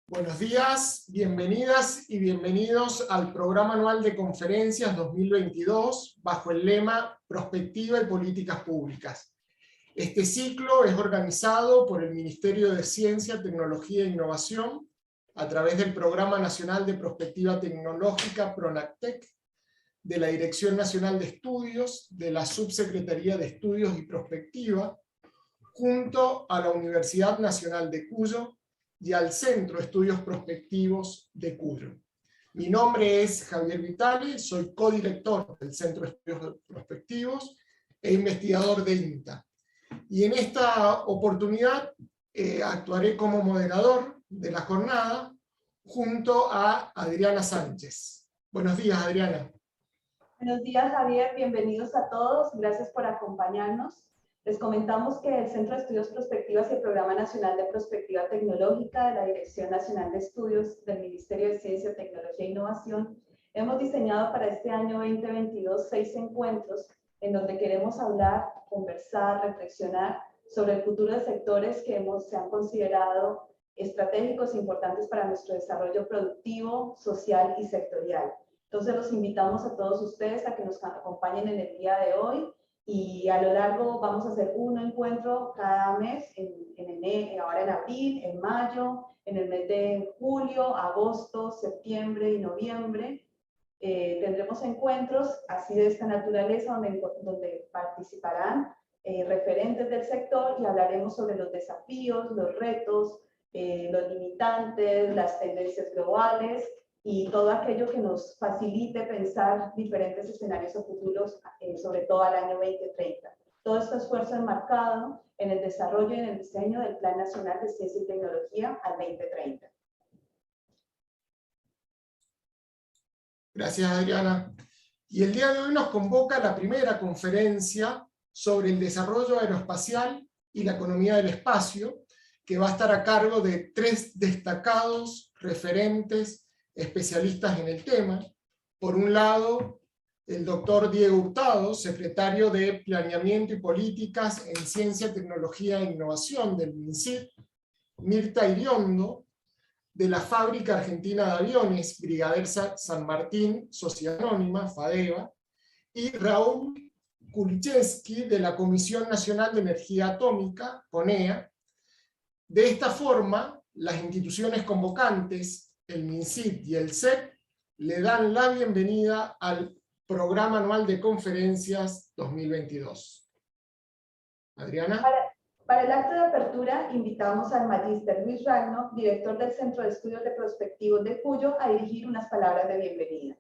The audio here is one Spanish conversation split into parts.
Buenos días, bienvenidas y bienvenidos al Programa Anual de Conferencias 2022 bajo el lema Prospectiva y Políticas Públicas. Este ciclo es organizado por el Ministerio de Ciencia, Tecnología e Innovación a través del Programa Nacional de Prospectiva Tecnológica PRONACTEC, de la Dirección Nacional de Estudios, de la Subsecretaría de Estudios y Prospectiva, junto a la Universidad Nacional de Cuyo y al Centro de Estudios Prospectivos de Cuyo. Mi nombre es Javier Vitale, soy codirector del Centro de Estudios Prospectivos e investigador de INTA. Y en esta oportunidad actuaré como moderador de la jornada junto a Adriana Sánchez. Buenos días, Adriana. Buenos días, Javier. Bienvenidos a todos. Gracias por acompañarnos. Les comentamos que el Centro de Estudios Prospectivas y el Programa Nacional de Prospectiva Tecnológica de la Dirección Nacional de Estudios del Ministerio de Ciencia, Tecnología e Innovación hemos diseñado para este año 2022 6 encuentros en donde queremos hablar, conversar, reflexionar sobre el futuro de sectores que se han considerado estratégicos e importantes para nuestro desarrollo productivo, social y sectorial. Entonces los invitamos a todos ustedes a que nos acompañen en el día de hoy. Y a lo largo vamos a hacer un encuentro cada mes, ahora en abril, en mayo, en el mes de julio, agosto, septiembre y noviembre. Tendremos encuentros así de esta naturaleza donde participarán referentes del sector y hablaremos sobre los desafíos, los retos, los limitantes, las tendencias globales y todo aquello que nos facilite pensar diferentes escenarios o futuros, sobre todo al año 2030. Todo este esfuerzo enmarcado en el desarrollo y en el diseño del Plan Nacional de Ciencia y Tecnología al 2030. Gracias, Adriana. Y el día de hoy nos convoca la primera conferencia sobre el desarrollo aeroespacial y la economía del espacio, que va a estar a cargo de 3 destacados referentes especialistas en el tema. Por un lado, el doctor Diego Hurtado, secretario de Planeamiento y Políticas en Ciencia, Tecnología e Innovación del MINCIT, Mirta Iriondo, de la Fábrica Argentina de Aviones, Brigader San Martín, Sociedad Anónima, FADEVA, y Raúl Kulichevsky, de la Comisión Nacional de Energía Atómica, CONEA. De esta forma, las instituciones convocantes, el MINCIT y el CEP, le dan la bienvenida al Programa Anual de Conferencias 2022. Adriana. Para el acto de apertura, invitamos al magíster Luis Ragno, director del Centro de Estudios de Prospectivos de Cuyo, a dirigir unas palabras de bienvenida.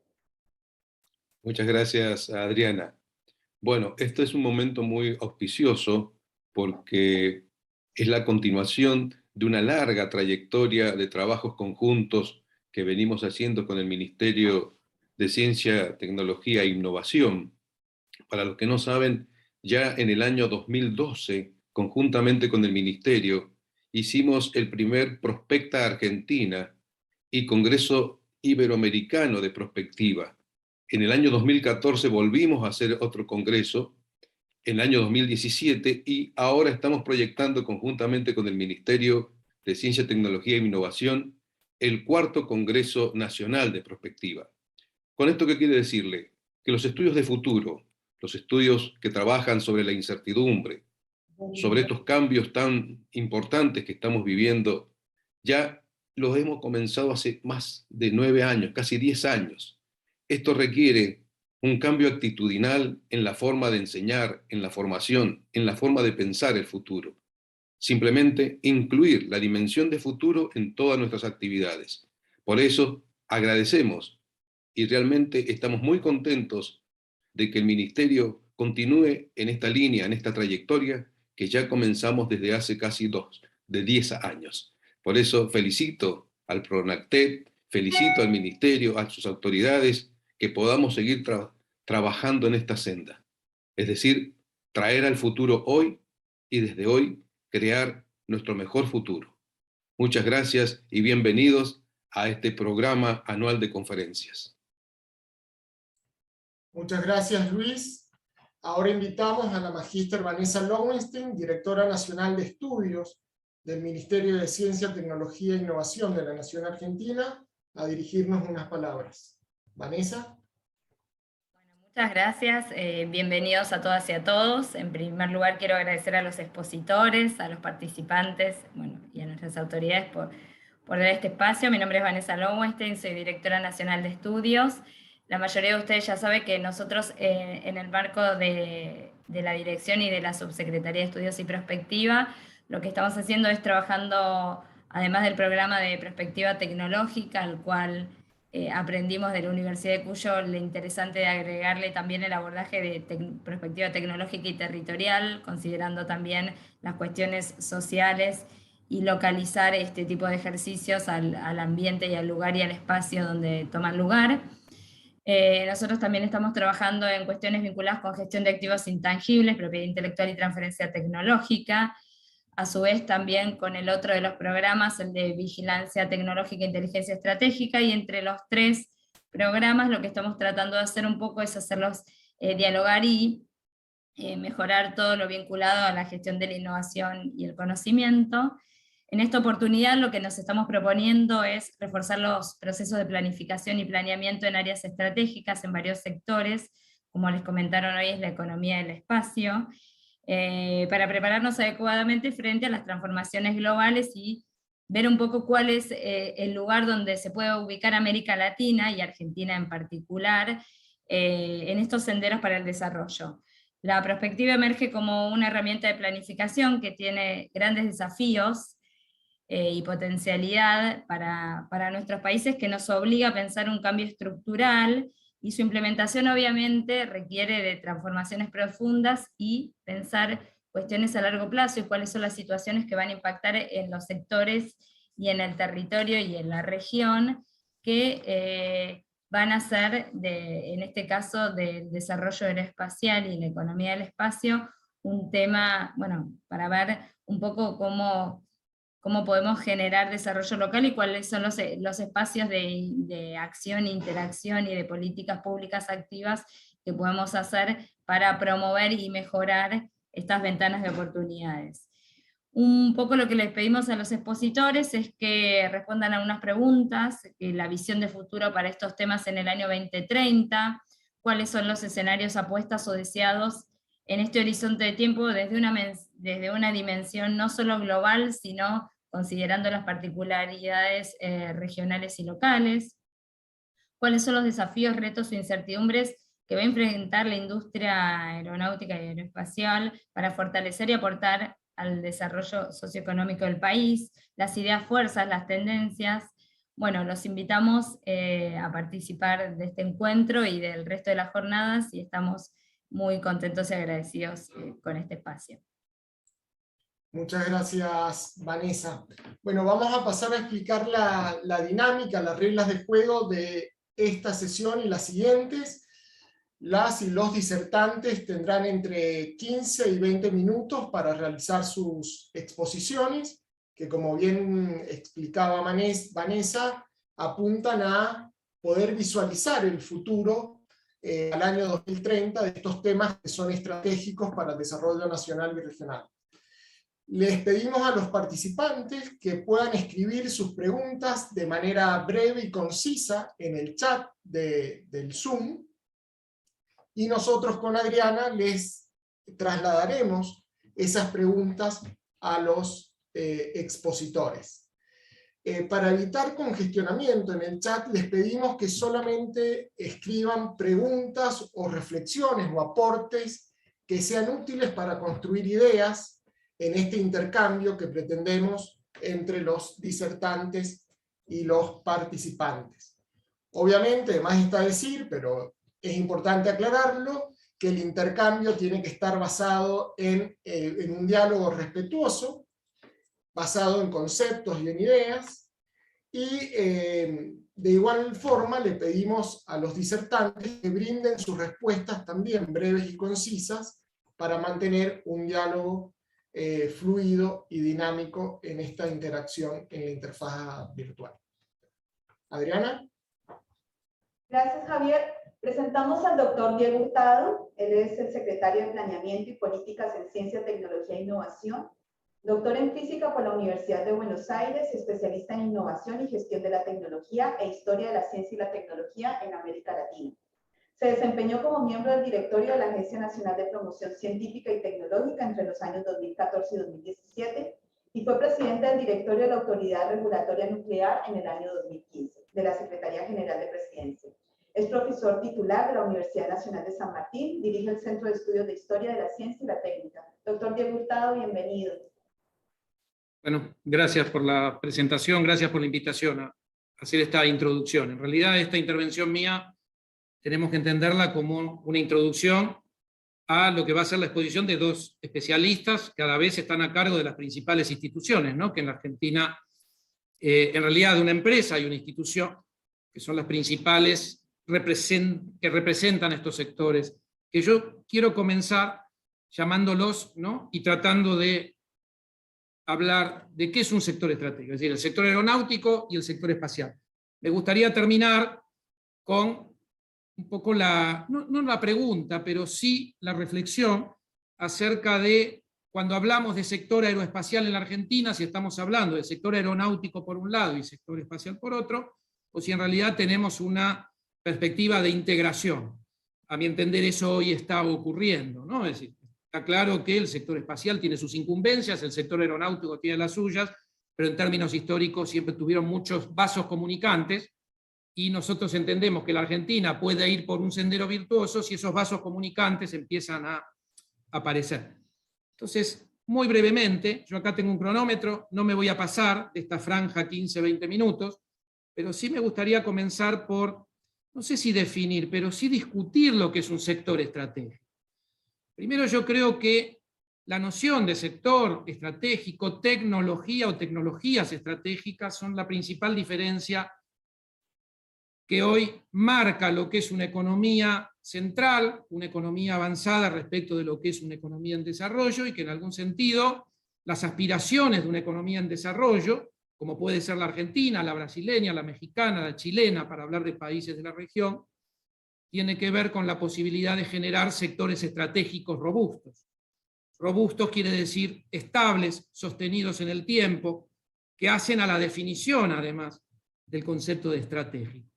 Muchas gracias, Adriana. Bueno, este es un momento muy auspicioso porque es la continuación de una larga trayectoria de trabajos conjuntos que venimos haciendo con el Ministerio de Ciencia, Tecnología e Innovación. Para los que no saben, ya en el año 2012, conjuntamente con el Ministerio, hicimos el primer Prospecta Argentina y Congreso Iberoamericano de Prospectiva. En el año 2014 volvimos a hacer otro congreso, en el año 2017, y ahora estamos proyectando conjuntamente con el Ministerio de Ciencia, Tecnología e Innovación el 4º Congreso Nacional de Prospectiva. ¿Con esto qué quiere decirle? Que los estudios de futuro, los estudios que trabajan sobre la incertidumbre, sobre estos cambios tan importantes que estamos viviendo, ya los hemos comenzado hace más de 9 años, casi 10 años. Esto requiere un cambio actitudinal en la forma de enseñar, en la formación, en la forma de pensar el futuro. Simplemente incluir la dimensión de futuro en todas nuestras actividades. Por eso agradecemos y realmente estamos muy contentos de que el Ministerio continúe en esta línea, en esta trayectoria que ya comenzamos desde hace casi 10 años. Por eso felicito al PRONACTEC, felicito al Ministerio, a sus autoridades, que podamos seguir trabajando en esta senda. Es decir, traer al futuro hoy y desde hoy crear nuestro mejor futuro. Muchas gracias y bienvenidos a este programa anual de conferencias. Muchas gracias, Luis. Ahora invitamos a la magíster Vanessa Lowenstein, directora nacional de estudios del Ministerio de Ciencia, Tecnología e Innovación de la Nación Argentina, a dirigirnos unas palabras. Vanessa. Muchas gracias, bienvenidos a todas y a todos. En primer lugar quiero agradecer a los expositores, a los participantes, bueno, y a nuestras autoridades por dar este espacio. Mi nombre es Vanessa Lowenstein, soy directora nacional de estudios. La mayoría de ustedes ya sabe que nosotros en el marco de la dirección y de la Subsecretaría de Estudios y Prospectiva, lo que estamos haciendo es trabajando, además del programa de Prospectiva Tecnológica, al cual aprendimos de la Universidad de Cuyo, lo interesante de agregarle también el abordaje de perspectiva tecnológica y territorial, considerando también las cuestiones sociales y localizar este tipo de ejercicios al ambiente y al lugar y al espacio donde toman lugar. Nosotros también estamos trabajando en cuestiones vinculadas con gestión de activos intangibles, propiedad intelectual y transferencia tecnológica, a su vez también con el otro de los programas, el de Vigilancia Tecnológica e Inteligencia Estratégica, y entre los tres programas lo que estamos tratando de hacer un poco es hacerlos dialogar y mejorar todo lo vinculado a la gestión de la innovación y el conocimiento. En esta oportunidad lo que nos estamos proponiendo es reforzar los procesos de planificación y planeamiento en áreas estratégicas en varios sectores, como les comentaron hoy es la economía del espacio, para prepararnos adecuadamente frente a las transformaciones globales y ver un poco cuál es el lugar donde se puede ubicar América Latina, y Argentina en particular, en estos senderos para el desarrollo. La prospectiva emerge como una herramienta de planificación que tiene grandes desafíos y potencialidad para nuestros países, que nos obliga a pensar un cambio estructural, y su implementación obviamente requiere de transformaciones profundas y pensar cuestiones a largo plazo y cuáles son las situaciones que van a impactar en los sectores y en el territorio y en la región, que van a ser, en este caso, del desarrollo aeroespacial y la economía del espacio, un tema, bueno, para ver un poco cómo podemos generar desarrollo local y cuáles son los espacios de acción, interacción y de políticas públicas activas que podemos hacer para promover y mejorar estas ventanas de oportunidades. Un poco lo que les pedimos a los expositores es que respondan a unas preguntas, la visión de futuro para estos temas en el año 2030, cuáles son los escenarios apuestas o deseados en este horizonte de tiempo desde una dimensión no solo global, sino considerando las particularidades regionales y locales, cuáles son los desafíos, retos o incertidumbres que va a enfrentar la industria aeronáutica y aeroespacial para fortalecer y aportar al desarrollo socioeconómico del país, las ideas fuerzas, las tendencias. Bueno, los invitamos a participar de este encuentro y del resto de las jornadas, y estamos muy contentos y agradecidos con este espacio. Muchas gracias, Vanessa. Bueno, vamos a pasar a explicar la dinámica, las reglas de juego de esta sesión y las siguientes. Las y los disertantes tendrán entre 15 y 20 minutos para realizar sus exposiciones, que como bien explicaba Vanessa, apuntan a poder visualizar el futuro al año 2030 de estos temas que son estratégicos para el desarrollo nacional y regional. Les pedimos a los participantes que puedan escribir sus preguntas de manera breve y concisa en el chat del Zoom, y nosotros con Adriana les trasladaremos esas preguntas a los expositores. Para evitar congestionamiento en el chat, les pedimos que solamente escriban preguntas o reflexiones o aportes que sean útiles para construir ideas en este intercambio que pretendemos entre los disertantes y los participantes. Obviamente, además está decir, pero es importante aclararlo, que el intercambio tiene que estar basado en un diálogo respetuoso, basado en conceptos y en ideas, y de igual forma le pedimos a los disertantes que brinden sus respuestas también breves y concisas para mantener un diálogo fluido y dinámico en esta interacción en la interfaz virtual. Adriana. Gracias, Javier. Presentamos al doctor Diego Hurtado. Él es el secretario de Planeamiento y Políticas en Ciencia, Tecnología e Innovación, doctor en Física por la Universidad de Buenos Aires, especialista en Innovación y Gestión de la Tecnología e Historia de la Ciencia y la Tecnología en América Latina. Se desempeñó como miembro del directorio de la Agencia Nacional de Promoción Científica y Tecnológica entre los años 2014 y 2017 y fue presidente del directorio de la Autoridad Regulatoria Nuclear en el año 2015, de la Secretaría General de Presidencia. Es profesor titular de la Universidad Nacional de San Martín, dirige el Centro de Estudios de Historia de la Ciencia y la Técnica. Doctor Diego Hurtado, bienvenido. Bueno, gracias por la presentación, gracias por la invitación a hacer esta introducción. En realidad, esta intervención mía tenemos que entenderla como una introducción a lo que va a ser la exposición de dos especialistas, que cada vez están a cargo de las principales instituciones, ¿no? Que en la Argentina, en realidad, de una empresa y una institución, que son las principales que representan estos sectores, que yo quiero comenzar llamándolos, ¿no? Y tratando de hablar de qué es un sector estratégico, es decir, el sector aeronáutico y el sector espacial. Me gustaría terminar con un poco no la pregunta, pero sí la reflexión acerca de cuando hablamos de sector aeroespacial en la Argentina, si estamos hablando del sector aeronáutico por un lado y sector espacial por otro, o si en realidad tenemos una perspectiva de integración. A mi entender eso hoy está ocurriendo, ¿no? Es decir, está claro que el sector espacial tiene sus incumbencias, el sector aeronáutico tiene las suyas, pero en términos históricos siempre tuvieron muchos vasos comunicantes, y nosotros entendemos que la Argentina puede ir por un sendero virtuoso si esos vasos comunicantes empiezan a aparecer. Entonces, muy brevemente, yo acá tengo un cronómetro, no me voy a pasar de esta franja 15-20 minutos, pero sí me gustaría comenzar por, no sé si definir, pero sí discutir lo que es un sector estratégico. Primero, yo creo que la noción de sector estratégico, tecnología o tecnologías estratégicas son la principal diferencia que hoy marca lo que es una economía central, una economía avanzada respecto de lo que es una economía en desarrollo, y que en algún sentido las aspiraciones de una economía en desarrollo, como puede ser la argentina, la brasileña, la mexicana, la chilena, para hablar de países de la región, tiene que ver con la posibilidad de generar sectores estratégicos robustos. Robustos quiere decir estables, sostenidos en el tiempo, que hacen a la definición, además, del concepto de estratégico.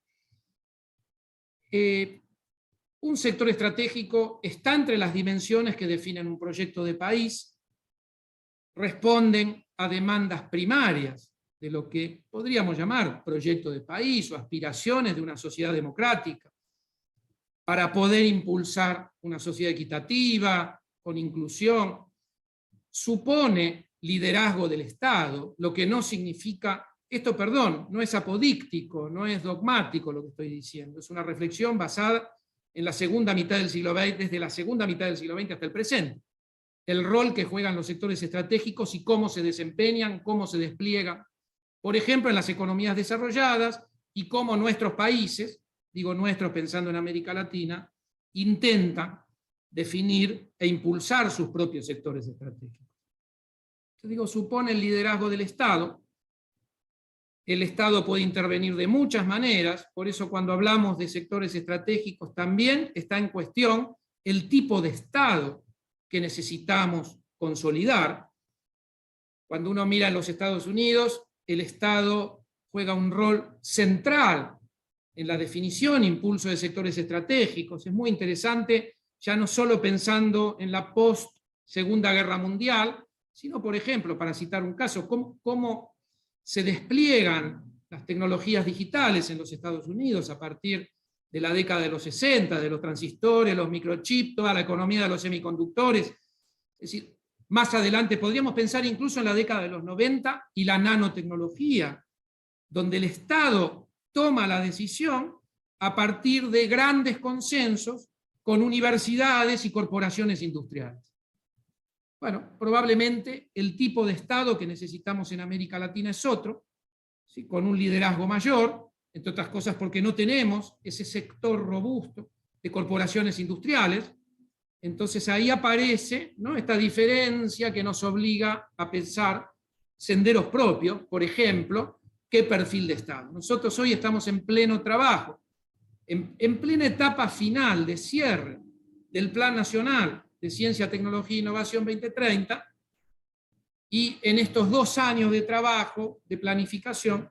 Un sector estratégico está entre las dimensiones que definen un proyecto de país, responden a demandas primarias de lo que podríamos llamar proyecto de país o aspiraciones de una sociedad democrática, para poder impulsar una sociedad equitativa, con inclusión. Supone liderazgo del Estado, lo que no significa, esto, perdón, no es apodíctico, no es dogmático lo que estoy diciendo, es una reflexión basada en la segunda mitad del siglo XX, desde la segunda mitad del siglo XX hasta el presente. El rol que juegan los sectores estratégicos y cómo se desempeñan, cómo se despliegan, por ejemplo, en las economías desarrolladas, y cómo nuestros países, digo nuestros pensando en América Latina, intentan definir e impulsar sus propios sectores estratégicos. Yo digo, supone el liderazgo del Estado. El Estado puede intervenir de muchas maneras, por eso cuando hablamos de sectores estratégicos también está en cuestión el tipo de Estado que necesitamos consolidar. Cuando uno mira en los Estados Unidos, el Estado juega un rol central en la definición e impulso de sectores estratégicos. Es muy interesante, ya no solo pensando en la post-Segunda Guerra Mundial, sino, por ejemplo, para citar un caso, cómo se despliegan las tecnologías digitales en los Estados Unidos a partir de la década de los 60, de los transistores, los microchips, toda la economía de los semiconductores. Es decir, más adelante podríamos pensar incluso en la década de los 90 y la nanotecnología, donde el Estado toma la decisión a partir de grandes consensos con universidades y corporaciones industriales. Bueno, probablemente el tipo de Estado que necesitamos en América Latina es otro, ¿sí? Con un liderazgo mayor, entre otras cosas porque no tenemos ese sector robusto de corporaciones industriales. Entonces ahí aparece, ¿no?, esta diferencia que nos obliga a pensar senderos propios, por ejemplo, qué perfil de Estado. Nosotros hoy estamos en pleno trabajo en plena etapa final de cierre del Plan Nacional de Ciencia, Tecnología e Innovación 2030, y en estos 2 años de trabajo, de planificación,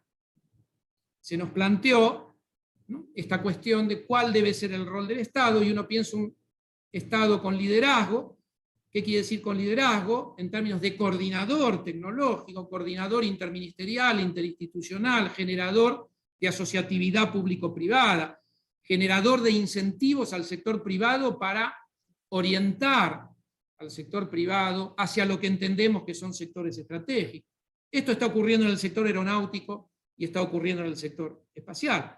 se nos planteó, ¿no?, esta cuestión de cuál debe ser el rol del Estado, y uno piensa un Estado con liderazgo. ¿Qué quiere decir con liderazgo? En términos de coordinador tecnológico, coordinador interministerial, interinstitucional, generador de asociatividad público-privada, generador de incentivos al sector privado para orientar al sector privado hacia lo que entendemos que son sectores estratégicos. Esto está ocurriendo en el sector aeronáutico y está ocurriendo en el sector espacial.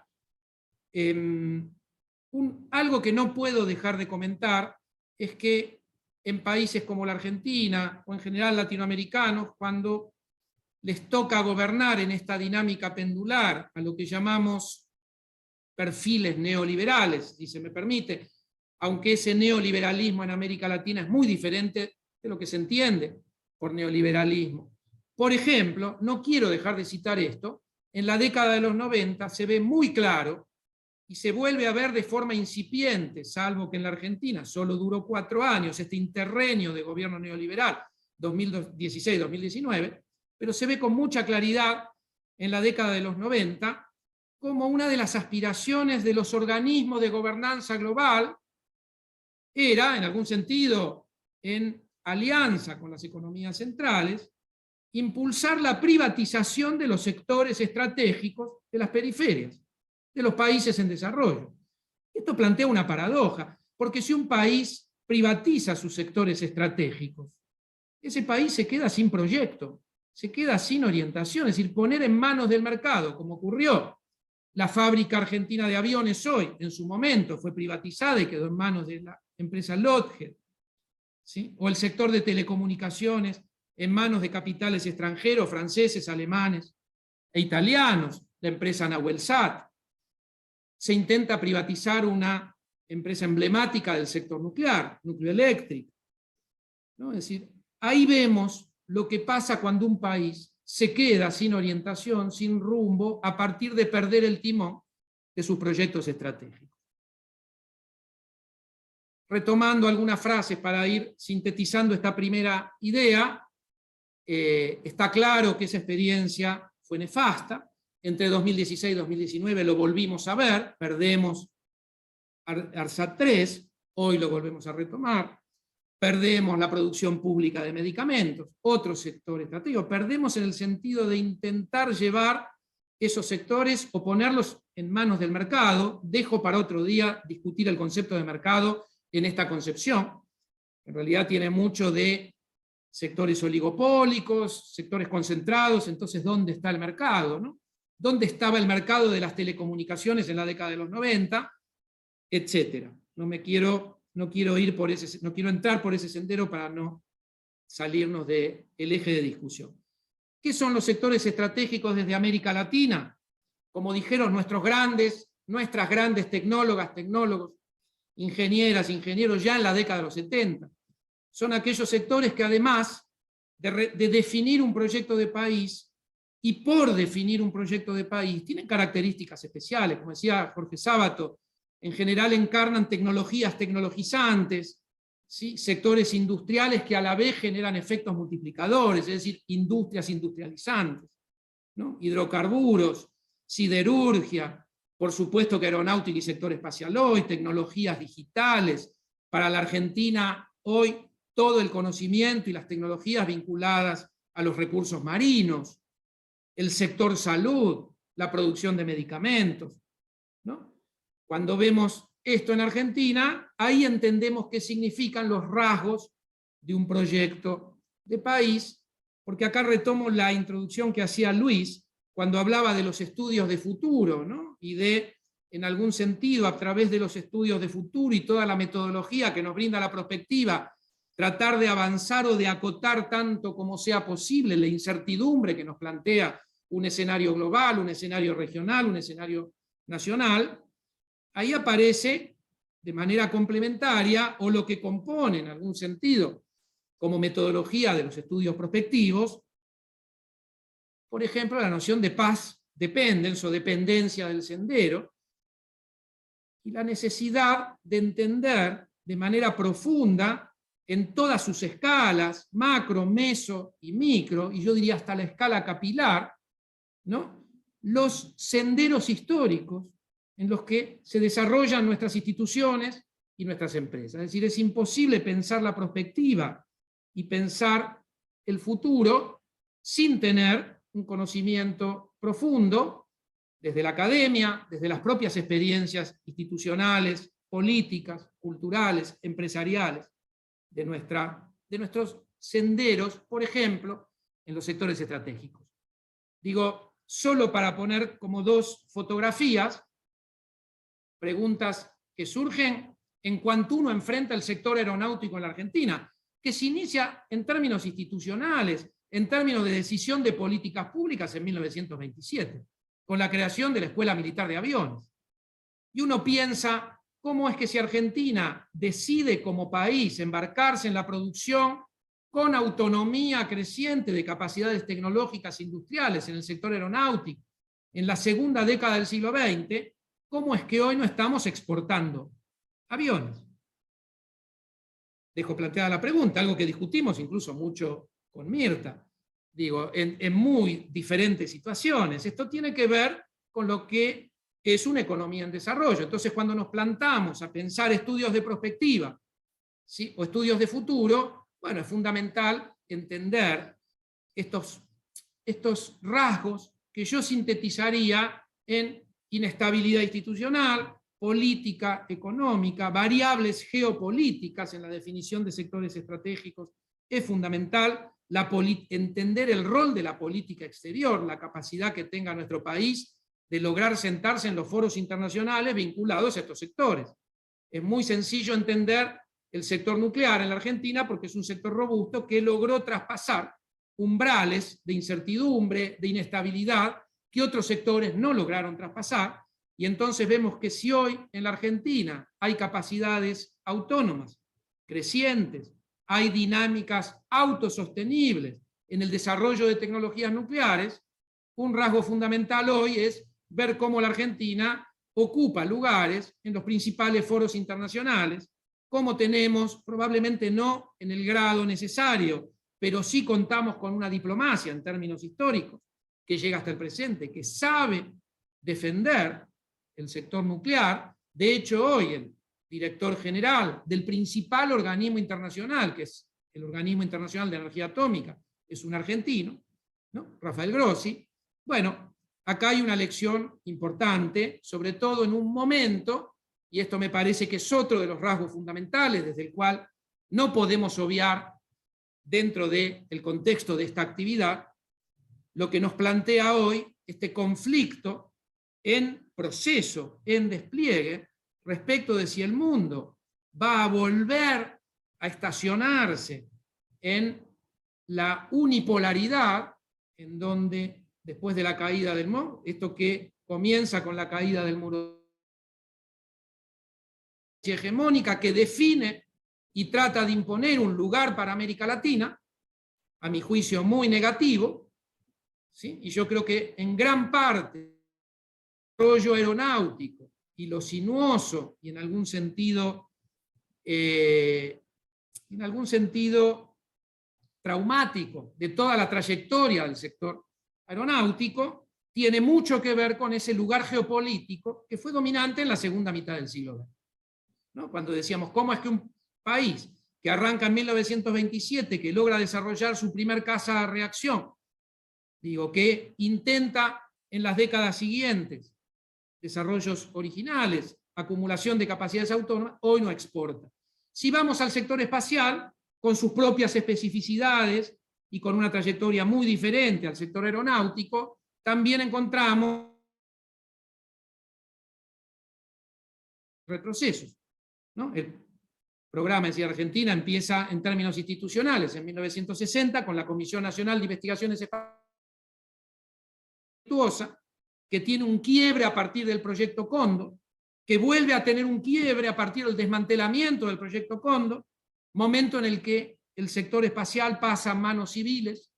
Algo que no puedo dejar de comentar es que en países como la Argentina, o en general latinoamericanos, cuando les toca gobernar en esta dinámica pendular, a lo que llamamos perfiles neoliberales, si se me permite, aunque ese neoliberalismo en América Latina es muy diferente de lo que se entiende por neoliberalismo. Por ejemplo, no quiero dejar de citar esto, en la década de los 90 se ve muy claro, y se vuelve a ver de forma incipiente, salvo que en la Argentina solo duró 4 años, este interregnio de gobierno neoliberal, 2016-2019, pero se ve con mucha claridad en la década de los 90 como una de las aspiraciones de los organismos de gobernanza global era, en algún sentido, en alianza con las economías centrales, impulsar la privatización de los sectores estratégicos de las periferias, de los países en desarrollo. Esto plantea una paradoja, porque si un país privatiza sus sectores estratégicos, ese país se queda sin proyecto, se queda sin orientación, es decir, poner en manos del mercado, como ocurrió. La fábrica argentina de aviones hoy, en su momento, fue privatizada y quedó en manos de la empresa Lockheed, ¿sí? O el sector de telecomunicaciones en manos de capitales extranjeros, franceses, alemanes e italianos, la empresa Nahuelsat. Se intenta privatizar una empresa emblemática del sector nuclear, Nucleoelectric, ¿no? Es decir, ahí vemos lo que pasa cuando un país se queda sin orientación, sin rumbo, a partir de perder el timón de sus proyectos estratégicos. Retomando algunas frases para ir sintetizando esta primera idea, está claro que esa experiencia fue nefasta. Entre 2016 y 2019 lo volvimos a ver, perdemos ARSAT 3, hoy lo volvemos a retomar, perdemos la producción pública de medicamentos, otro sector estratégico, perdemos en el sentido de intentar llevar esos sectores o ponerlos en manos del mercado. Dejo para otro día discutir el concepto de mercado en esta concepción. En realidad tiene mucho de sectores oligopólicos, sectores concentrados. Entonces, ¿dónde está el mercado, no? ¿Dónde estaba el mercado de las telecomunicaciones en la década de los 90? Etcétera. No quiero entrar por ese sendero para no salirnos del eje de discusión. ¿Qué son los sectores estratégicos desde América Latina? Como dijeron nuestras grandes tecnólogas, tecnólogos, ingenieras, ingenieros ya en la década de los 70. Son aquellos sectores que, además de definir un proyecto de país, y por definir un proyecto de país, tienen características especiales, como decía Jorge Sábato, en general encarnan tecnologías tecnologizantes, ¿sí? Sectores industriales que a la vez generan efectos multiplicadores, es decir, industrias industrializantes, ¿no? Hidrocarburos, siderurgia, por supuesto que aeronáutica y sector espacial hoy, tecnologías digitales. Para la Argentina hoy todo el conocimiento y las tecnologías vinculadas a los recursos marinos, el sector salud, la producción de medicamentos, ¿no? Cuando vemos esto en Argentina, ahí entendemos qué significan los rasgos de un proyecto de país, porque acá retomo la introducción que hacía Luis cuando hablaba de los estudios de futuro, ¿no? Y de, en algún sentido, a través de los estudios de futuro y toda la metodología que nos brinda la prospectiva, tratar de avanzar o de acotar tanto como sea posible la incertidumbre que nos plantea un escenario global, un escenario regional, un escenario nacional. Ahí aparece de manera complementaria, o lo que compone en algún sentido como metodología de los estudios prospectivos, por ejemplo, la noción de path dependence o dependencia del sendero, y la necesidad de entender de manera profunda en todas sus escalas, macro, meso y micro, y yo diría hasta la escala capilar, ¿no?, los senderos históricos en los que se desarrollan nuestras instituciones y nuestras empresas. Es decir, es imposible pensar la prospectiva y pensar el futuro sin tener un conocimiento profundo desde la academia, desde las propias experiencias institucionales, políticas, culturales, empresariales, de nuestros senderos, por ejemplo, en los sectores estratégicos. Digo, solo para poner como dos fotografías, preguntas que surgen en cuanto uno enfrenta el sector aeronáutico en la Argentina, que se inicia en términos institucionales, en términos de decisión de políticas públicas en 1927, con la creación de la Escuela Militar de Aviones. Y uno piensa, ¿cómo es que si Argentina decide como país embarcarse en la producción con autonomía creciente de capacidades tecnológicas e industriales en el sector aeronáutico en la segunda década del siglo XX, cómo es que hoy no estamos exportando aviones? Dejo planteada la pregunta, algo que discutimos incluso mucho con Mirta, digo, en muy diferentes situaciones. Esto tiene que ver con lo que es una economía en desarrollo. Entonces, cuando nos plantamos a pensar estudios de prospectiva, ¿sí?, o estudios de futuro, bueno, es fundamental entender estos rasgos que yo sintetizaría en inestabilidad institucional, política económica, variables geopolíticas en la definición de sectores estratégicos. Es fundamental entender el rol de la política exterior, la capacidad que tenga nuestro país de lograr sentarse en los foros internacionales vinculados a estos sectores. Es muy sencillo entender el sector nuclear en la Argentina porque es un sector robusto que logró traspasar umbrales de incertidumbre, de inestabilidad, que otros sectores no lograron traspasar, y entonces vemos que si hoy en la Argentina hay capacidades autónomas, crecientes, hay dinámicas autosostenibles en el desarrollo de tecnologías nucleares, un rasgo fundamental hoy es ver cómo la Argentina ocupa lugares en los principales foros internacionales, cómo tenemos, probablemente no en el grado necesario, pero sí contamos con una diplomacia en términos históricos, que llega hasta el presente, que sabe defender el sector nuclear. De hecho, hoy el director general del principal organismo internacional, que es el Organismo Internacional de Energía Atómica, es un argentino, ¿no?, Rafael Grossi. Bueno, acá hay una lección importante, sobre todo en un momento, y esto me parece que es otro de los rasgos fundamentales desde el cual no podemos obviar dentro del contexto de esta actividad, lo que nos plantea hoy este conflicto en proceso, en despliegue, respecto de si el mundo va a volver a estacionarse en la unipolaridad, en donde después de la caída del muro, esto que comienza con la caída del muro hegemónica que define y trata de imponer un lugar para América Latina, a mi juicio muy negativo, ¿sí?, y yo creo que en gran parte el desarrollo aeronáutico y lo sinuoso y en algún sentido traumático de toda la trayectoria del sector aeronáutico tiene mucho que ver con ese lugar geopolítico que fue dominante en la segunda mitad del siglo XX, ¿no? Cuando decíamos, ¿cómo es que un país que arranca en 1927, que logra desarrollar su primer caza de reacción, que intenta en las décadas siguientes desarrollos originales, acumulación de capacidades autónomas, hoy no exporta? Si vamos al sector espacial, con sus propias especificidades y con una trayectoria muy diferente al sector aeronáutico, también encontramos retrocesos, ¿no? El programa en Argentina empieza en términos institucionales en 1960 con la Comisión Nacional de Investigaciones Espaciales, que tiene un quiebre a partir del proyecto Cóndor, que vuelve a tener un quiebre a partir del desmantelamiento del proyecto Cóndor, momento en el que el sector espacial pasa a manos civiles,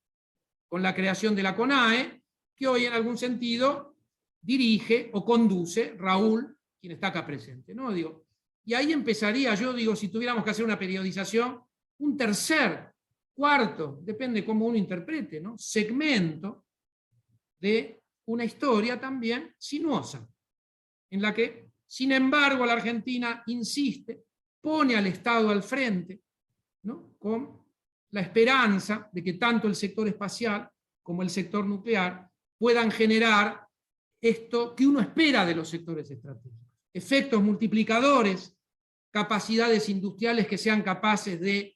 con la creación de la CONAE, que hoy en algún sentido dirige o conduce Raúl quien está acá presente, ¿no? Digo, y ahí empezaría, yo digo, si tuviéramos que hacer una periodización, un tercer, cuarto, depende cómo uno interprete, ¿no? Segmento de una historia también sinuosa, en la que, sin embargo, la Argentina insiste, pone al Estado al frente, ¿no? Con la esperanza de que tanto el sector espacial como el sector nuclear puedan generar esto que uno espera de los sectores estratégicos. Efectos multiplicadores, capacidades industriales que sean capaces de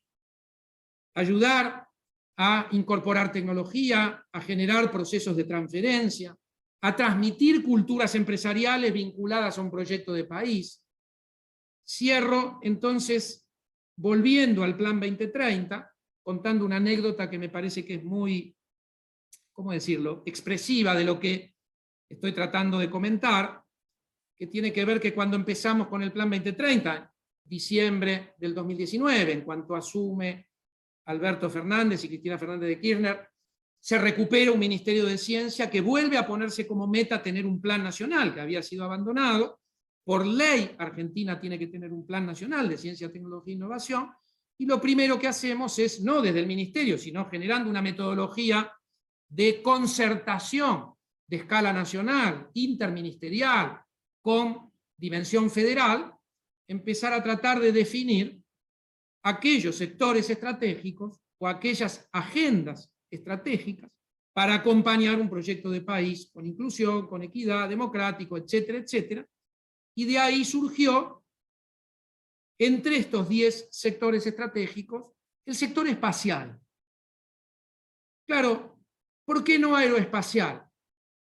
ayudar a incorporar tecnología, a generar procesos de transferencia, a transmitir culturas empresariales vinculadas a un proyecto de país. Cierro entonces volviendo al Plan 2030, contando una anécdota que me parece que es muy, ¿cómo decirlo?, expresiva de lo que estoy tratando de comentar, que tiene que ver que cuando empezamos con el Plan 2030, diciembre del 2019, en cuanto asume Alberto Fernández y Cristina Fernández de Kirchner, se recupera un Ministerio de Ciencia que vuelve a ponerse como meta tener un plan nacional que había sido abandonado. Por ley, Argentina tiene que tener un plan nacional de ciencia, tecnología e innovación, y lo primero que hacemos es, no desde el Ministerio, sino generando una metodología de concertación de escala nacional, interministerial, con dimensión federal, empezar a tratar de definir aquellos sectores estratégicos o aquellas agendas estratégicas para acompañar un proyecto de país con inclusión, con equidad, democrático, etcétera, etcétera. Y de ahí surgió, entre estos 10 sectores estratégicos, el sector espacial. Claro, ¿por qué no aeroespacial?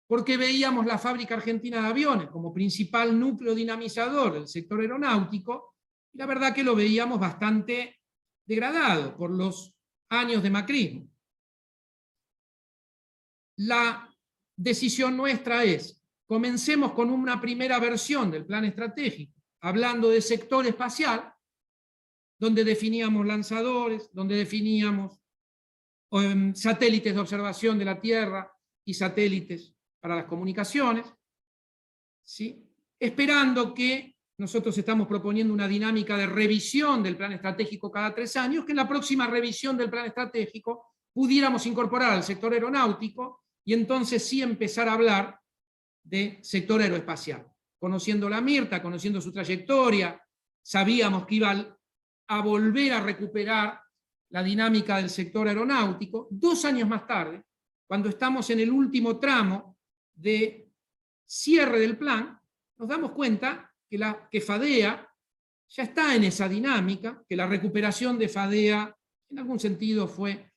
Porque veíamos la Fábrica Argentina de Aviones como principal núcleo dinamizador del sector aeronáutico, y la verdad que lo veíamos bastante degradado por los años de macrismo. La decisión nuestra es, comencemos con una primera versión del plan estratégico, hablando de sector espacial, donde definíamos lanzadores, donde definíamos satélites de observación de la Tierra y satélites para las comunicaciones, ¿sí? Esperando que nosotros estamos proponiendo una dinámica de revisión del plan estratégico cada 3 años, que en la próxima revisión del plan estratégico pudiéramos incorporar al sector aeronáutico y entonces sí empezar a hablar de sector aeroespacial. Conociendo la Mirta, conociendo su trayectoria, sabíamos que iba a volver a recuperar la dinámica del sector aeronáutico. 2 años más tarde, cuando estamos en el último tramo de cierre del plan, nos damos cuenta que FADEA ya está en esa dinámica, que la recuperación de FADEA en algún sentido fue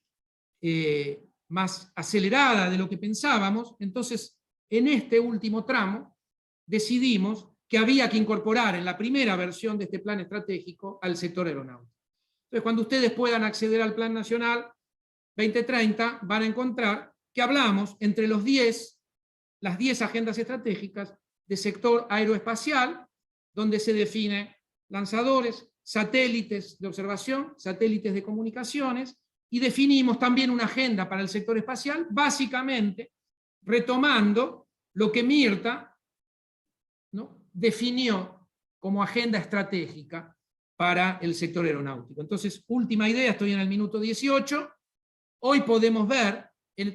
más acelerada de lo que pensábamos. Entonces, en este último tramo, decidimos que había que incorporar en la primera versión de este plan estratégico al sector aeronáutico. Entonces, cuando ustedes puedan acceder al Plan Nacional 2030, van a encontrar que hablamos entre las 10 agendas estratégicas de sector aeroespacial, donde se define lanzadores, satélites de observación, satélites de comunicaciones, y definimos también una agenda para el sector espacial, básicamente retomando lo que Mirta, ¿no?, definió como agenda estratégica para el sector aeronáutico. Entonces, última idea, estoy en el minuto 18, hoy podemos ver,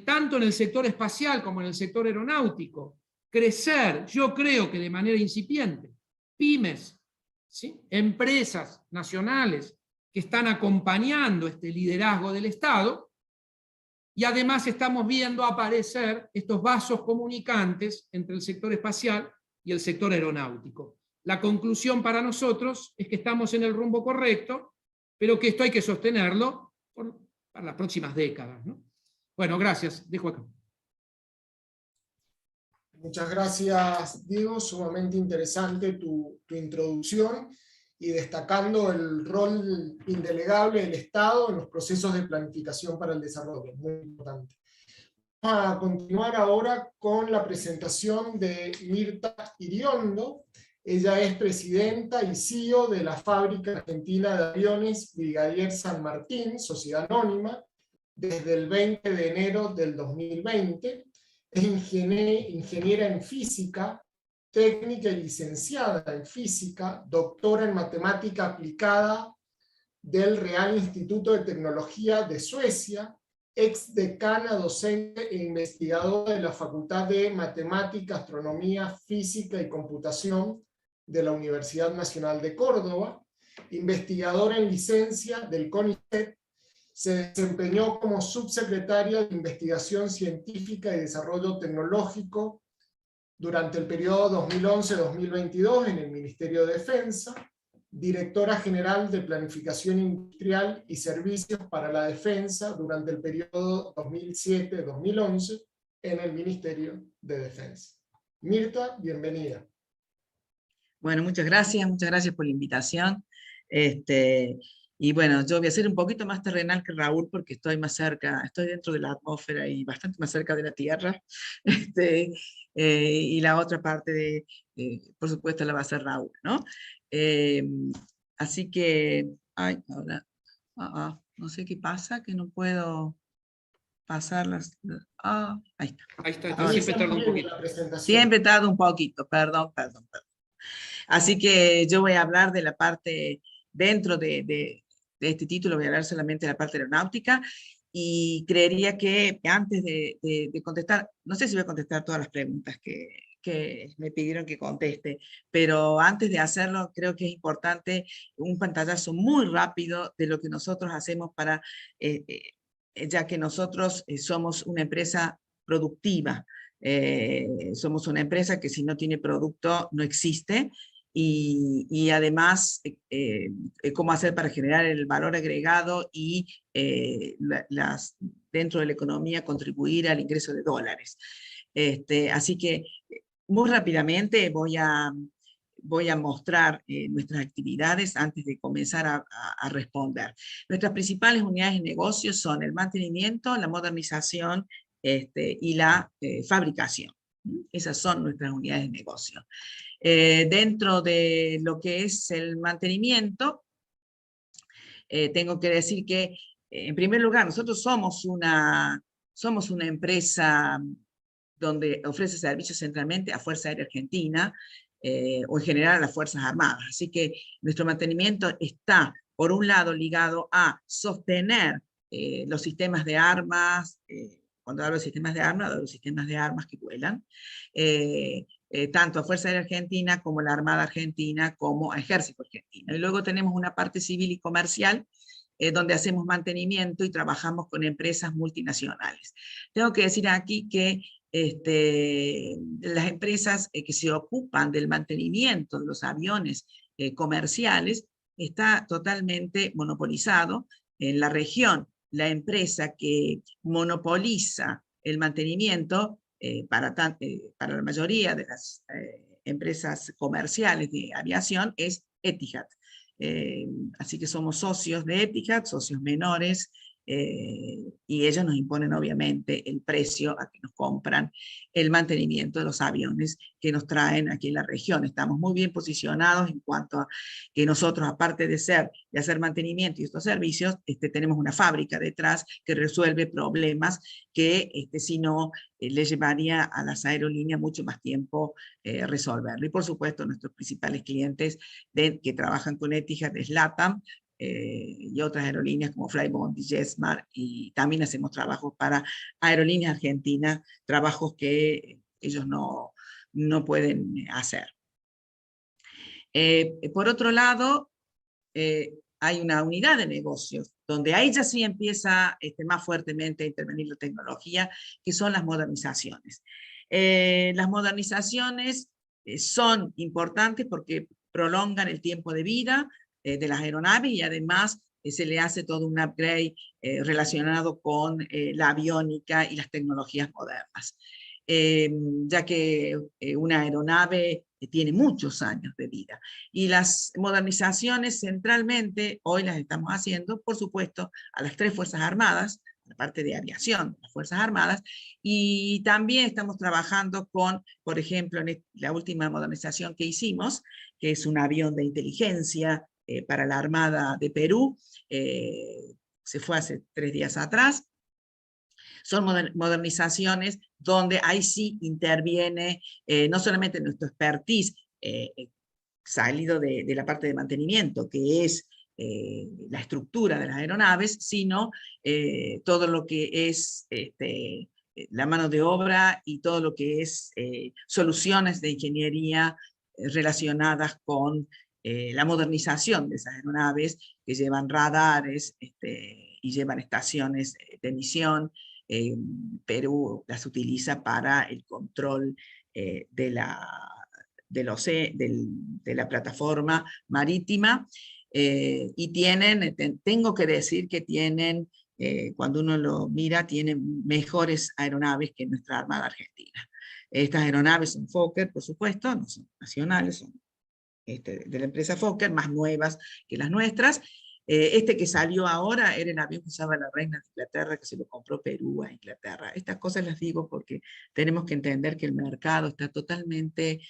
tanto en el sector espacial como en el sector aeronáutico, crecer, yo creo que de manera incipiente, pymes, ¿sí?, empresas nacionales que están acompañando este liderazgo del Estado, y además estamos viendo aparecer estos vasos comunicantes entre el sector espacial y el sector aeronáutico. La conclusión para nosotros es que estamos en el rumbo correcto, pero que esto hay que sostenerlo para las próximas décadas, ¿no? Bueno, gracias. Dejo acá. Muchas gracias, Diego. Sumamente interesante tu introducción y destacando el rol indelegable del Estado en los procesos de planificación para el desarrollo. Muy importante. Vamos a continuar ahora con la presentación de Mirta Iriondo. Ella es presidenta y CEO de la Fábrica Argentina de Aviones Brigadier San Martín, sociedad anónima, desde el 20 de enero del 2020. Es ingeniera en física, técnica y licenciada en física, doctora en matemática aplicada del Real Instituto de Tecnología de Suecia, ex decana, docente e investigadora de la Facultad de Matemática, Astronomía, Física y Computación de la Universidad Nacional de Córdoba, investigadora en licencia del CONICET. Se desempeñó como subsecretaria de Investigación Científica y Desarrollo Tecnológico durante el periodo 2011-2022 en el Ministerio de Defensa, directora general de Planificación Industrial y Servicios para la Defensa durante el periodo 2007-2011 en el Ministerio de Defensa. Mirta, bienvenida. Bueno, muchas gracias por la invitación. Y bueno, yo voy a ser un poquito más terrenal que Raúl porque estoy más cerca, estoy dentro de la atmósfera y bastante más cerca de la Tierra. Y la otra parte, por supuesto, la va a hacer Raúl, ¿no? Así que, ay, ahora, no sé qué pasa, que no puedo pasar las... ahí está. Ahí está, Ahora siempre tarda un poquito. Siempre tarda un poquito, perdón. Así que yo voy a hablar de la parte, dentro de este título voy a hablar solamente de la parte aeronáutica, y creería que antes de contestar, no sé si voy a contestar todas las preguntas que me pidieron que conteste, pero antes de hacerlo creo que es importante un pantallazo muy rápido de lo que nosotros hacemos para, ya que nosotros somos una empresa productiva, somos una empresa que si no tiene producto no existe, y además cómo hacer para generar el valor agregado y dentro de la economía contribuir al ingreso de dólares. Así que muy rápidamente voy a mostrar nuestras actividades antes de comenzar a responder. Nuestras principales unidades de negocio son el mantenimiento, la modernización y la fabricación. Esas son nuestras unidades de negocio. Dentro de lo que es el mantenimiento, tengo que decir que, en primer lugar, nosotros somos una empresa donde ofrece servicios centralmente a Fuerza Aérea Argentina, o en general a las Fuerzas Armadas. Así que nuestro mantenimiento está, por un lado, ligado a sostener los sistemas de armas. Cuando hablo de sistemas de armas, hablo de sistemas de armas que vuelan, tanto a Fuerza Aérea Argentina como a la Armada Argentina como a Ejército Argentino. Y luego tenemos una parte civil y comercial, donde hacemos mantenimiento y trabajamos con empresas multinacionales. Tengo que decir aquí que las empresas que se ocupan del mantenimiento de los aviones comerciales está totalmente monopolizado. En la región, la empresa que monopoliza el mantenimiento para la mayoría de las empresas comerciales de aviación es Etihad. Así que somos socios de Etihad, socios menores, y ellos nos imponen obviamente el precio a que nos compran el mantenimiento de los aviones que nos traen aquí en la región. Estamos muy bien posicionados en cuanto a que nosotros, aparte de hacer mantenimiento y estos servicios, tenemos una fábrica detrás que resuelve problemas que si no le llevaría a las aerolíneas mucho más tiempo resolverlo. Y por supuesto nuestros principales clientes que trabajan con Etihad es LATAM, y otras aerolíneas como Flybondi, JetSmart, y también hacemos trabajos para aerolíneas argentinas, trabajos que ellos no pueden hacer. Por otro lado, hay una unidad de negocios, donde ahí ya sí empieza más fuertemente a intervenir la tecnología, que son las modernizaciones. Las modernizaciones son importantes porque prolongan el tiempo de vida de las aeronaves, y además se le hace todo un upgrade relacionado con la aviónica y las tecnologías modernas. Ya que una aeronave tiene muchos años de vida. Y las modernizaciones centralmente hoy las estamos haciendo, por supuesto, a las 3 Fuerzas Armadas, la parte de aviación, las Fuerzas Armadas, y también estamos trabajando con, por ejemplo, en la última modernización que hicimos, que es un avión de inteligencia para la Armada de Perú, se fue hace 3 días atrás. Son modernizaciones donde ahí sí interviene no solamente nuestro expertise salido de la parte de mantenimiento, que es la estructura de las aeronaves, sino todo lo que es la mano de obra y todo lo que es soluciones de ingeniería relacionadas con la modernización de esas aeronaves que llevan radares y llevan estaciones de emisión. Perú las utiliza para el control de la plataforma marítima, y tienen, tengo que decir que tienen, cuando uno lo mira, tienen mejores aeronaves que nuestra Armada Argentina. Estas aeronaves son Fokker, por supuesto, no son nacionales, son de la empresa Fokker, más nuevas que las nuestras. Este que salió ahora era el avión que usaba la reina de Inglaterra, que se lo compró Perú a Inglaterra. Estas cosas las digo porque tenemos que entender que el mercado está totalmente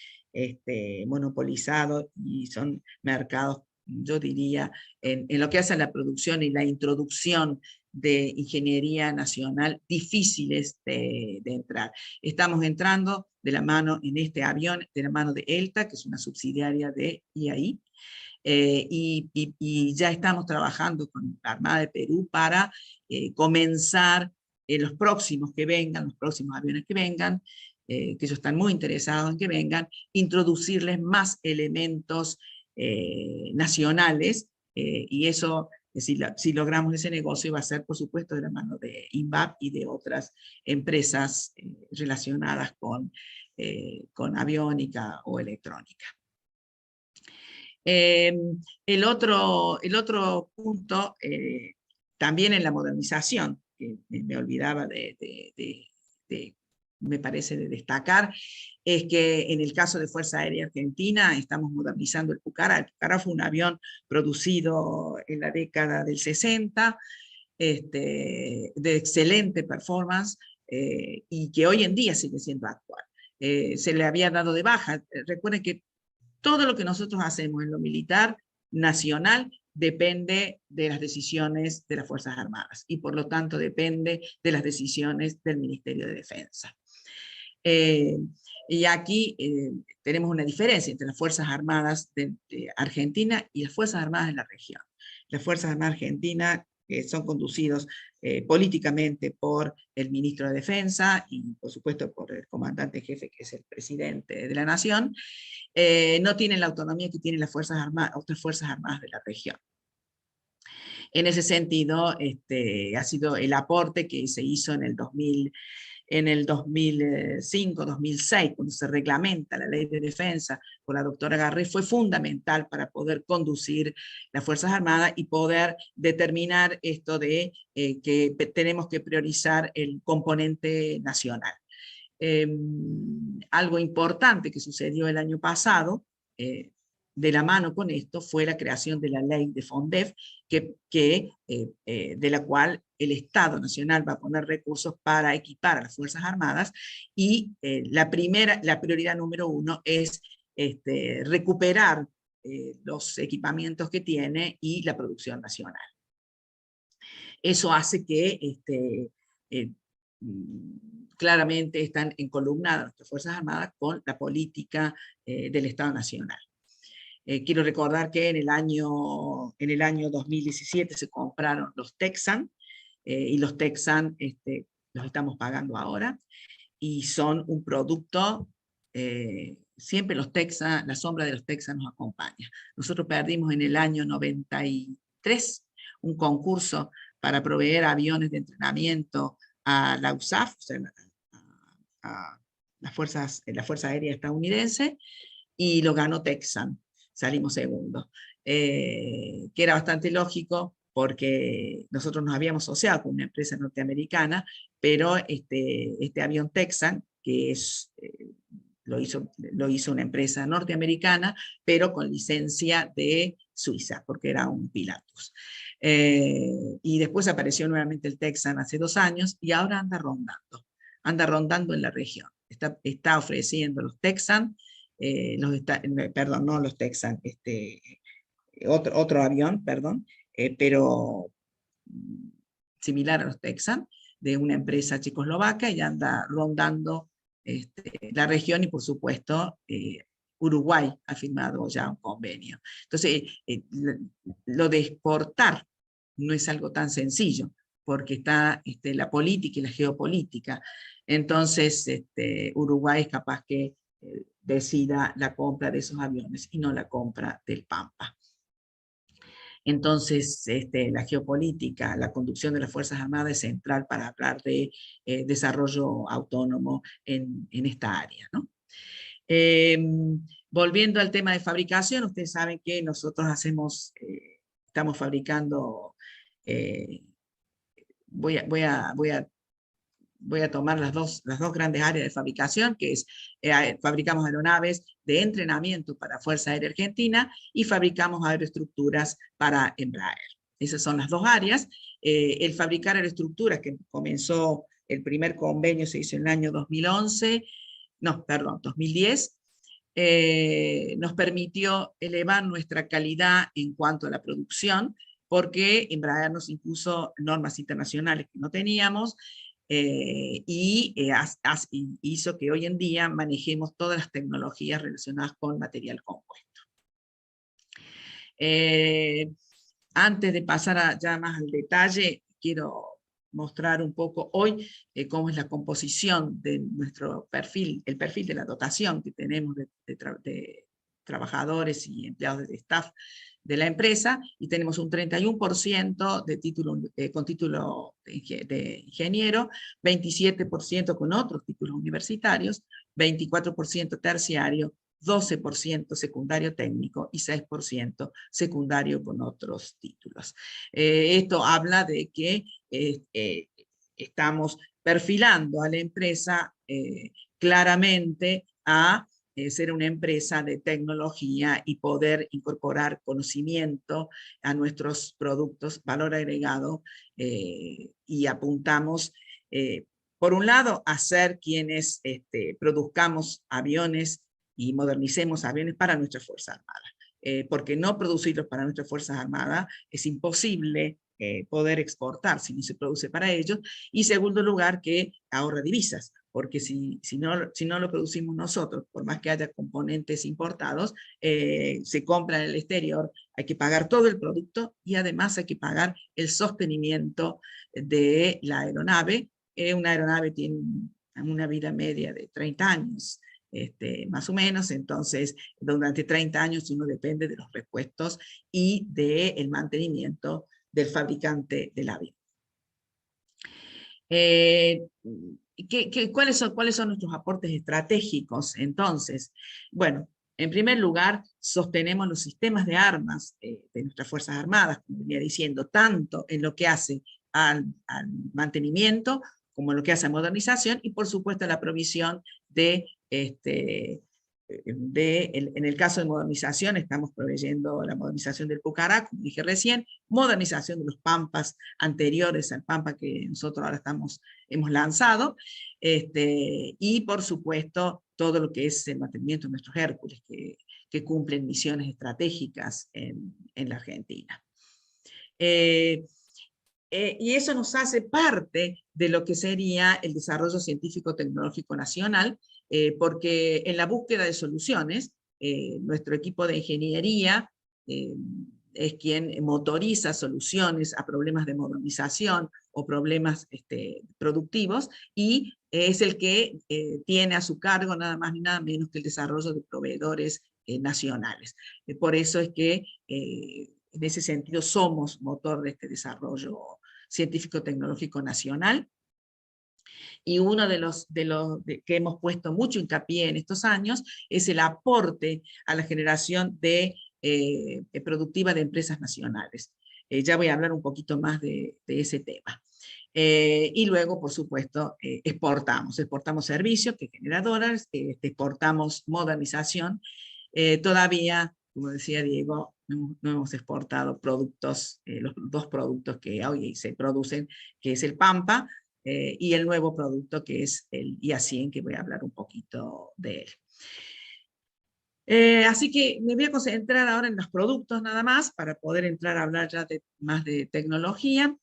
monopolizado, y son mercados, yo diría, en lo que hace a la producción y la introducción de ingeniería nacional, difíciles de entrar. Estamos entrando de la mano en este avión, de la mano de ELTA, que es una subsidiaria de IAI, y ya estamos trabajando con la Armada de Perú para comenzar los próximos que vengan, los próximos aviones que vengan, que ellos están muy interesados en que vengan, introducirles más elementos nacionales, y eso, si logramos ese negocio, va a ser, por supuesto, de la mano de INVAP y de otras empresas relacionadas con aviónica o electrónica. El otro punto, también en la modernización, que me olvidaba me parece de destacar, es que en el caso de Fuerza Aérea Argentina estamos modernizando el Pucará. El Pucará fue un avión producido en la década del 60, de excelente performance, y que hoy en día sigue siendo actual. Se le había dado de baja. Recuerden que todo lo que nosotros hacemos en lo militar nacional depende de las decisiones de las Fuerzas Armadas, y por lo tanto depende de las decisiones del Ministerio de Defensa. Y aquí tenemos una diferencia entre las Fuerzas Armadas de Argentina y las Fuerzas Armadas de la región. Las Fuerzas Armadas Argentinas son conducidos políticamente por el ministro de Defensa y por supuesto por el comandante en jefe, que es el presidente de la nación. No tienen la autonomía que tienen las Fuerzas Armadas, otras Fuerzas Armadas de la región. En ese sentido, ha sido el aporte que se hizo en el 2005-2006, cuando se reglamenta la ley de defensa por la doctora Garré, fue fundamental para poder conducir las Fuerzas Armadas y poder determinar esto de que tenemos que priorizar el componente nacional. Algo importante que sucedió el año pasado, de la mano con esto, fue la creación de la ley de FONDEF, de la cual el Estado Nacional va a poner recursos para equipar a las Fuerzas Armadas, y la prioridad número 1 es recuperar los equipamientos que tiene y la producción nacional. Eso hace que claramente están encolumnadas nuestras Fuerzas Armadas con la política del Estado Nacional. Quiero recordar que en el año 2017 se compraron los Texan, y los Texan los estamos pagando ahora, y son un producto, siempre los Texan, la sombra de los Texan nos acompaña. Nosotros perdimos en el año 93 un concurso para proveer aviones de entrenamiento a la USAF, o sea, a la Fuerza Aérea Estadounidense, y lo ganó Texan. Salimos segundo, que era bastante lógico porque nosotros nos habíamos asociado con una empresa norteamericana, pero este avión Texan, que lo hizo una empresa norteamericana, pero con licencia de Suiza, porque era un Pilatus. Y después apareció nuevamente el Texan hace 2 años, y ahora anda rondando en la región. Está ofreciendo los Texan, perdón, no los Texan, otro avión, perdón, pero similar a los Texan, de una empresa checoslovaca y anda rondando la región y por supuesto Uruguay ha firmado ya un convenio. Entonces, lo de exportar no es algo tan sencillo, porque está la política y la geopolítica. Entonces, Uruguay es capaz que decida la compra de esos aviones y no la compra del Pampa. Entonces, la geopolítica, la conducción de las Fuerzas Armadas es central para hablar de desarrollo autónomo en esta área, ¿no? Volviendo al tema de fabricación, ustedes saben que nosotros estamos fabricando, voy a tomar las dos grandes áreas de fabricación, que es, fabricamos aeronaves de entrenamiento para Fuerza Aérea Argentina y fabricamos aeroestructuras para Embraer. Esas son las dos áreas. El fabricar aeroestructuras, que comenzó, el primer convenio se hizo en el año 2010, nos permitió elevar nuestra calidad en cuanto a la producción, porque Embraer nos impuso normas internacionales que no teníamos, y hizo que hoy en día manejemos todas las tecnologías relacionadas con material compuesto. Antes de pasar ya más al detalle, quiero mostrar un poco hoy cómo es la composición de nuestro perfil, el perfil de la dotación que tenemos de trabajadores y empleados de staff de la empresa, y tenemos un 31% con título de ingeniero, 27% con otros títulos universitarios, 24% terciario, 12% secundario técnico y 6% secundario con otros títulos. Esto habla de que estamos perfilando a la empresa claramente a ser una empresa de tecnología y poder incorporar conocimiento a nuestros productos, valor agregado, y apuntamos, por un lado, a ser quienes produzcamos aviones y modernicemos aviones para nuestras Fuerzas Armadas. Porque no producirlos para nuestras Fuerzas Armadas es imposible poder exportar si no se produce para ellos. Y segundo lugar, que ahorra divisas, porque si no lo producimos nosotros, por más que haya componentes importados, se compran en el exterior, hay que pagar todo el producto y además hay que pagar el sostenimiento de la aeronave. Una aeronave tiene una vida media de 30 años. Más o menos, entonces durante 30 años uno depende de los repuestos y del mantenimiento del fabricante del avión. ¿Cuáles son nuestros aportes estratégicos? Entonces, bueno, en primer lugar, sostenemos los sistemas de armas de nuestras Fuerzas Armadas, como venía diciendo, tanto en lo que hace al mantenimiento, como en lo que hace a modernización, y por supuesto la provisión en el caso de modernización, estamos proveyendo la modernización del Pucará, como dije recién, modernización de los Pampas anteriores al Pampa que nosotros ahora hemos lanzado, y por supuesto todo lo que es el mantenimiento de nuestros Hércules, que cumplen misiones estratégicas en la Argentina. Y eso nos hace parte de lo que sería el desarrollo científico-tecnológico nacional, porque en la búsqueda de soluciones, nuestro equipo de ingeniería es quien motoriza soluciones a problemas de modernización o problemas productivos, y es el que tiene a su cargo nada más ni nada menos que el desarrollo de proveedores nacionales. Por eso es que en ese sentido somos motor de este desarrollo científico-tecnológico nacional. Y uno de los que hemos puesto mucho hincapié en estos años es el aporte a la generación productiva de empresas nacionales. Ya voy a hablar un poquito más de ese tema. Y luego, por supuesto, exportamos servicios que generan dólares, exportamos modernización. Todavía, como decía Diego, no hemos exportado productos, los dos productos que hoy se producen, que es el Pampa, y el nuevo producto que es el IA-100, que voy a hablar un poquito de él. Así que me voy a concentrar ahora en los productos nada más, para poder entrar a hablar ya más de tecnología.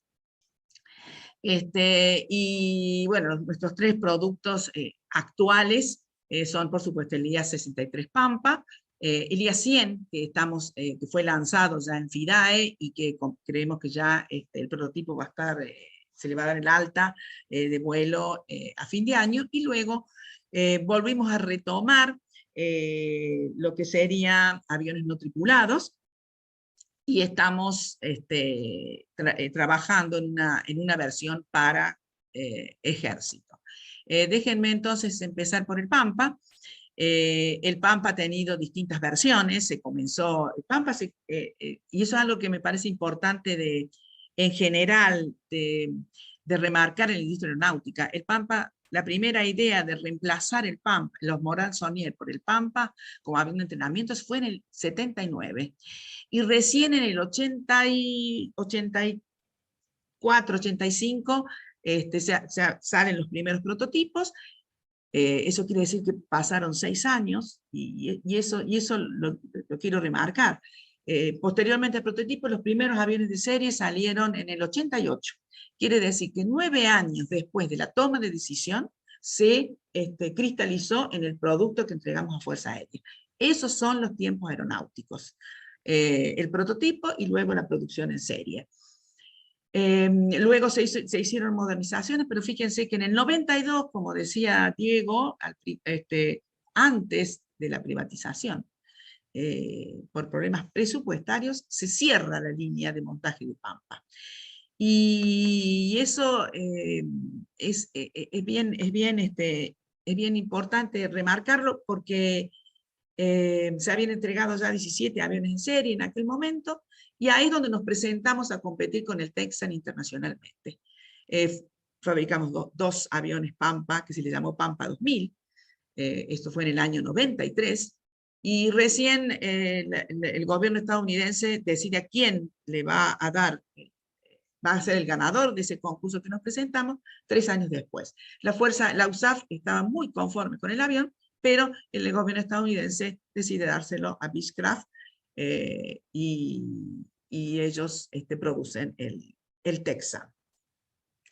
Y bueno, nuestros 3 productos actuales son, por supuesto, el IA 63 Pampa, el IA 100, que fue lanzado ya en FIDAE y que creemos que ya el prototipo va a estar, se le va a dar el alta de vuelo a fin de año, y luego volvimos a retomar lo que serían aviones no tripulados, y estamos trabajando en una versión para ejército. Déjenme entonces empezar por el Pampa. El Pampa ha tenido distintas versiones, el Pampa y eso es algo que me parece importante en general de remarcar en la industria aeronáutica. El Pampa, la primera idea de reemplazar el Pampa, los Morane Saunier por el Pampa como avión de entrenamiento, fue en el 79. Y recién en el 84, 85, salen los primeros prototipos. Eso quiere decir que pasaron 6 años, y eso lo quiero remarcar. Posteriormente al prototipo, los primeros aviones de serie salieron en el 88. Quiere decir que 9 años después de la toma de decisión, se cristalizó en el producto que entregamos a Fuerza Aérea. Esos son los tiempos aeronáuticos. El prototipo y luego la producción en serie. Luego se hicieron modernizaciones, pero fíjense que en el 92, como decía Diego, antes de la privatización, por problemas presupuestarios, se cierra la línea de montaje de Pampa. Y eso es bien importante remarcarlo, porque se habían entregado ya 17 aviones en serie en aquel momento, y ahí es donde nos presentamos a competir con el Texan internacionalmente. Fabricamos dos aviones Pampa, que se les llamó Pampa 2000, esto fue en el año 93, y recién el gobierno estadounidense decide a quién le va a dar, va a ser el ganador de ese concurso que nos presentamos 3 años después. La USAF estaba muy conforme con el avión, pero el gobierno estadounidense decide dárselo a Beechcraft, y ellos producen el Texan.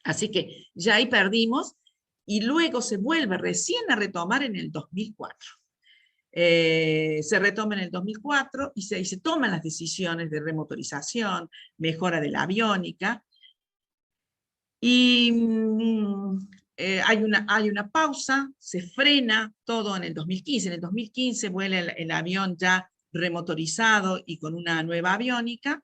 Así que ya ahí perdimos, y luego se vuelve recién a retomar en el 2004. Se retoma en el 2004 y se toman las decisiones de remotorización, mejora de la aviónica, y hay una pausa, se frena todo en el 2015. En el 2015 vuela el avión ya remotorizado y con una nueva aviónica,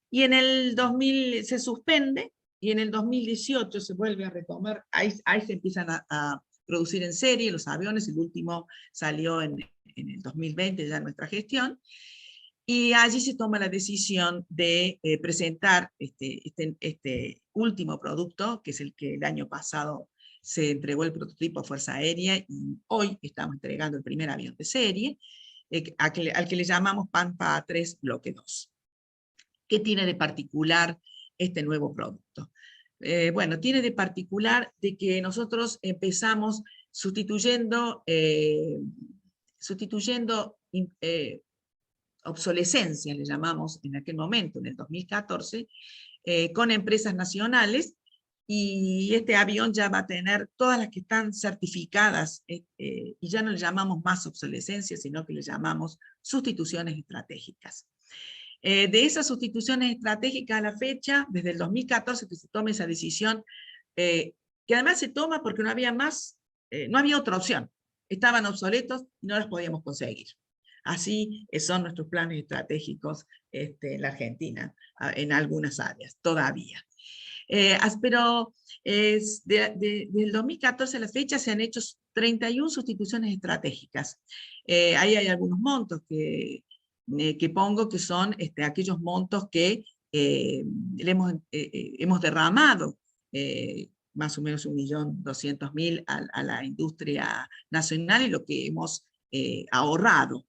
y en el 2000 se suspende, y en el 2018 se vuelve a retomar. Ahí se empiezan a producir en serie los aviones. El último salió en el 2020, ya en nuestra gestión, y allí se toma la decisión de presentar este último producto, que es el que el año pasado se entregó el prototipo a Fuerza Aérea, y hoy estamos entregando el primer avión de serie, al que le llamamos Pampa 3 Bloque 2. ¿Qué tiene de particular este nuevo producto? Bueno, tiene de particular de que nosotros empezamos sustituyendo obsolescencia, le llamamos en aquel momento, en el 2014, con empresas nacionales, y este avión ya va a tener todas las que están certificadas, y ya no le llamamos más obsolescencia, sino que le llamamos sustituciones estratégicas. De esas sustituciones estratégicas a la fecha, desde el 2014 que se toma esa decisión, que además se toma porque no había otra opción. Estaban obsoletos y no las podíamos conseguir. Así son nuestros planes estratégicos en la Argentina, en algunas áreas, todavía. Pero desde el 2014 a la fecha se han hecho 31 sustituciones estratégicas. Ahí hay algunos montos que pongo, que son aquellos montos que hemos derramado, más o menos 1.200.000 a la industria nacional, y lo que hemos ahorrado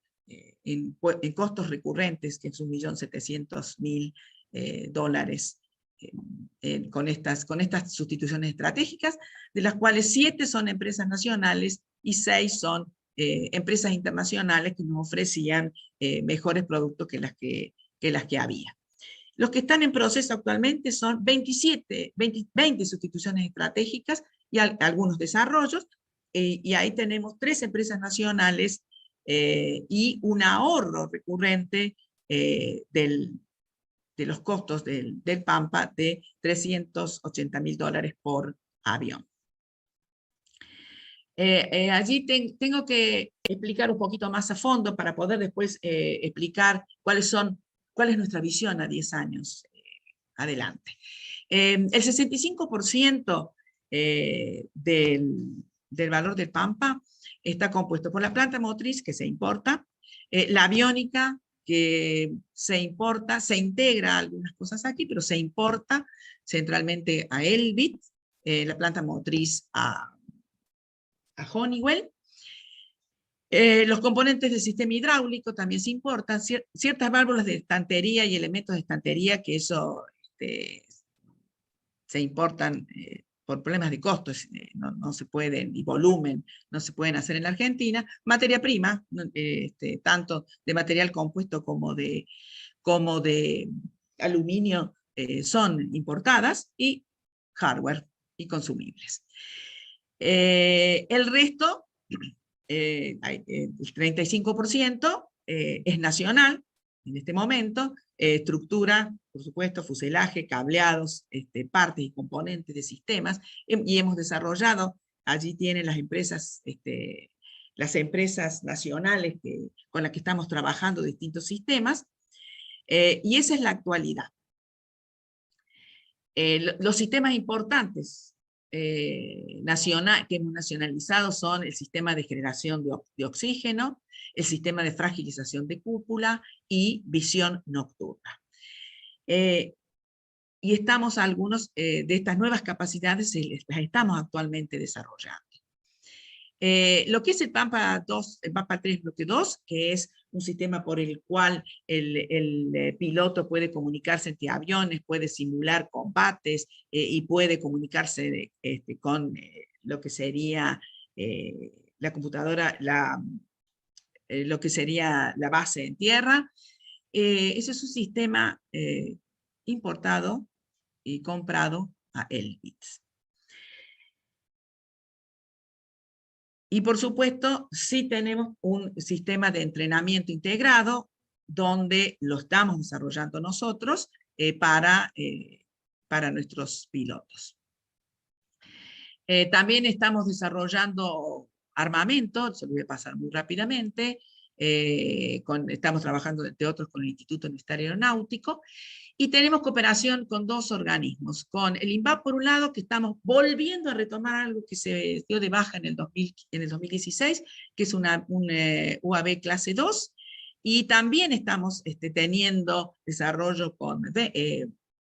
en costos recurrentes, que es $1.700.000 con estas sustituciones estratégicas, de las cuales 7 son empresas nacionales y 6 son empresas internacionales que nos ofrecían mejores productos que las que había. Los que están en proceso actualmente son 20 sustituciones estratégicas y algunos desarrollos, y ahí tenemos 3 empresas nacionales y un ahorro recurrente de los costos del Pampa de $380.000 por avión. Allí tengo que explicar un poquito más a fondo para poder después explicar cuál es nuestra visión a 10 años adelante. El 65% del valor del Pampa está compuesto por la planta motriz, que se importa, la aviónica, que se importa, se integra algunas cosas aquí, pero se importa centralmente a Elbit, la planta motriz a Honeywell. Los componentes del sistema hidráulico también se importan, ciertas válvulas de estantería y elementos de estantería, que eso se importan por problemas de costos, no se pueden, y volumen, no se pueden hacer en la Argentina. Materia prima, tanto de material compuesto como de aluminio, son importadas, y hardware y consumibles. El resto, el 35%, es nacional en este momento, estructura, por supuesto, fuselaje, cableados, partes y componentes de sistemas, y hemos desarrollado, allí tienen las empresas nacionales con las que estamos trabajando distintos sistemas, y esa es la actualidad. Los sistemas importantes que hemos nacionalizado son el sistema de generación de oxígeno, el sistema de fragilización de cúpula y visión nocturna. Y estamos algunos de estas nuevas capacidades las estamos actualmente desarrollando. Lo que es el Pampa 3 Bloque 2, que es un sistema por el cual el piloto puede comunicarse entre aviones, puede simular combates y puede comunicarse con lo que sería la computadora, lo que sería la base en tierra. Ese es un sistema importado y comprado a Elbit. Y por supuesto, sí tenemos un sistema de entrenamiento integrado, donde lo estamos desarrollando nosotros para nuestros pilotos. También estamos desarrollando armamento, se lo voy a pasar muy rápidamente. Estamos trabajando, entre otros, con el Instituto Universitario Aeronáutico, y tenemos cooperación con 2 organismos, con el INVAP por un lado, que estamos volviendo a retomar algo que se dio de baja en el 2016, que es un UAV clase 2, y también estamos teniendo desarrollo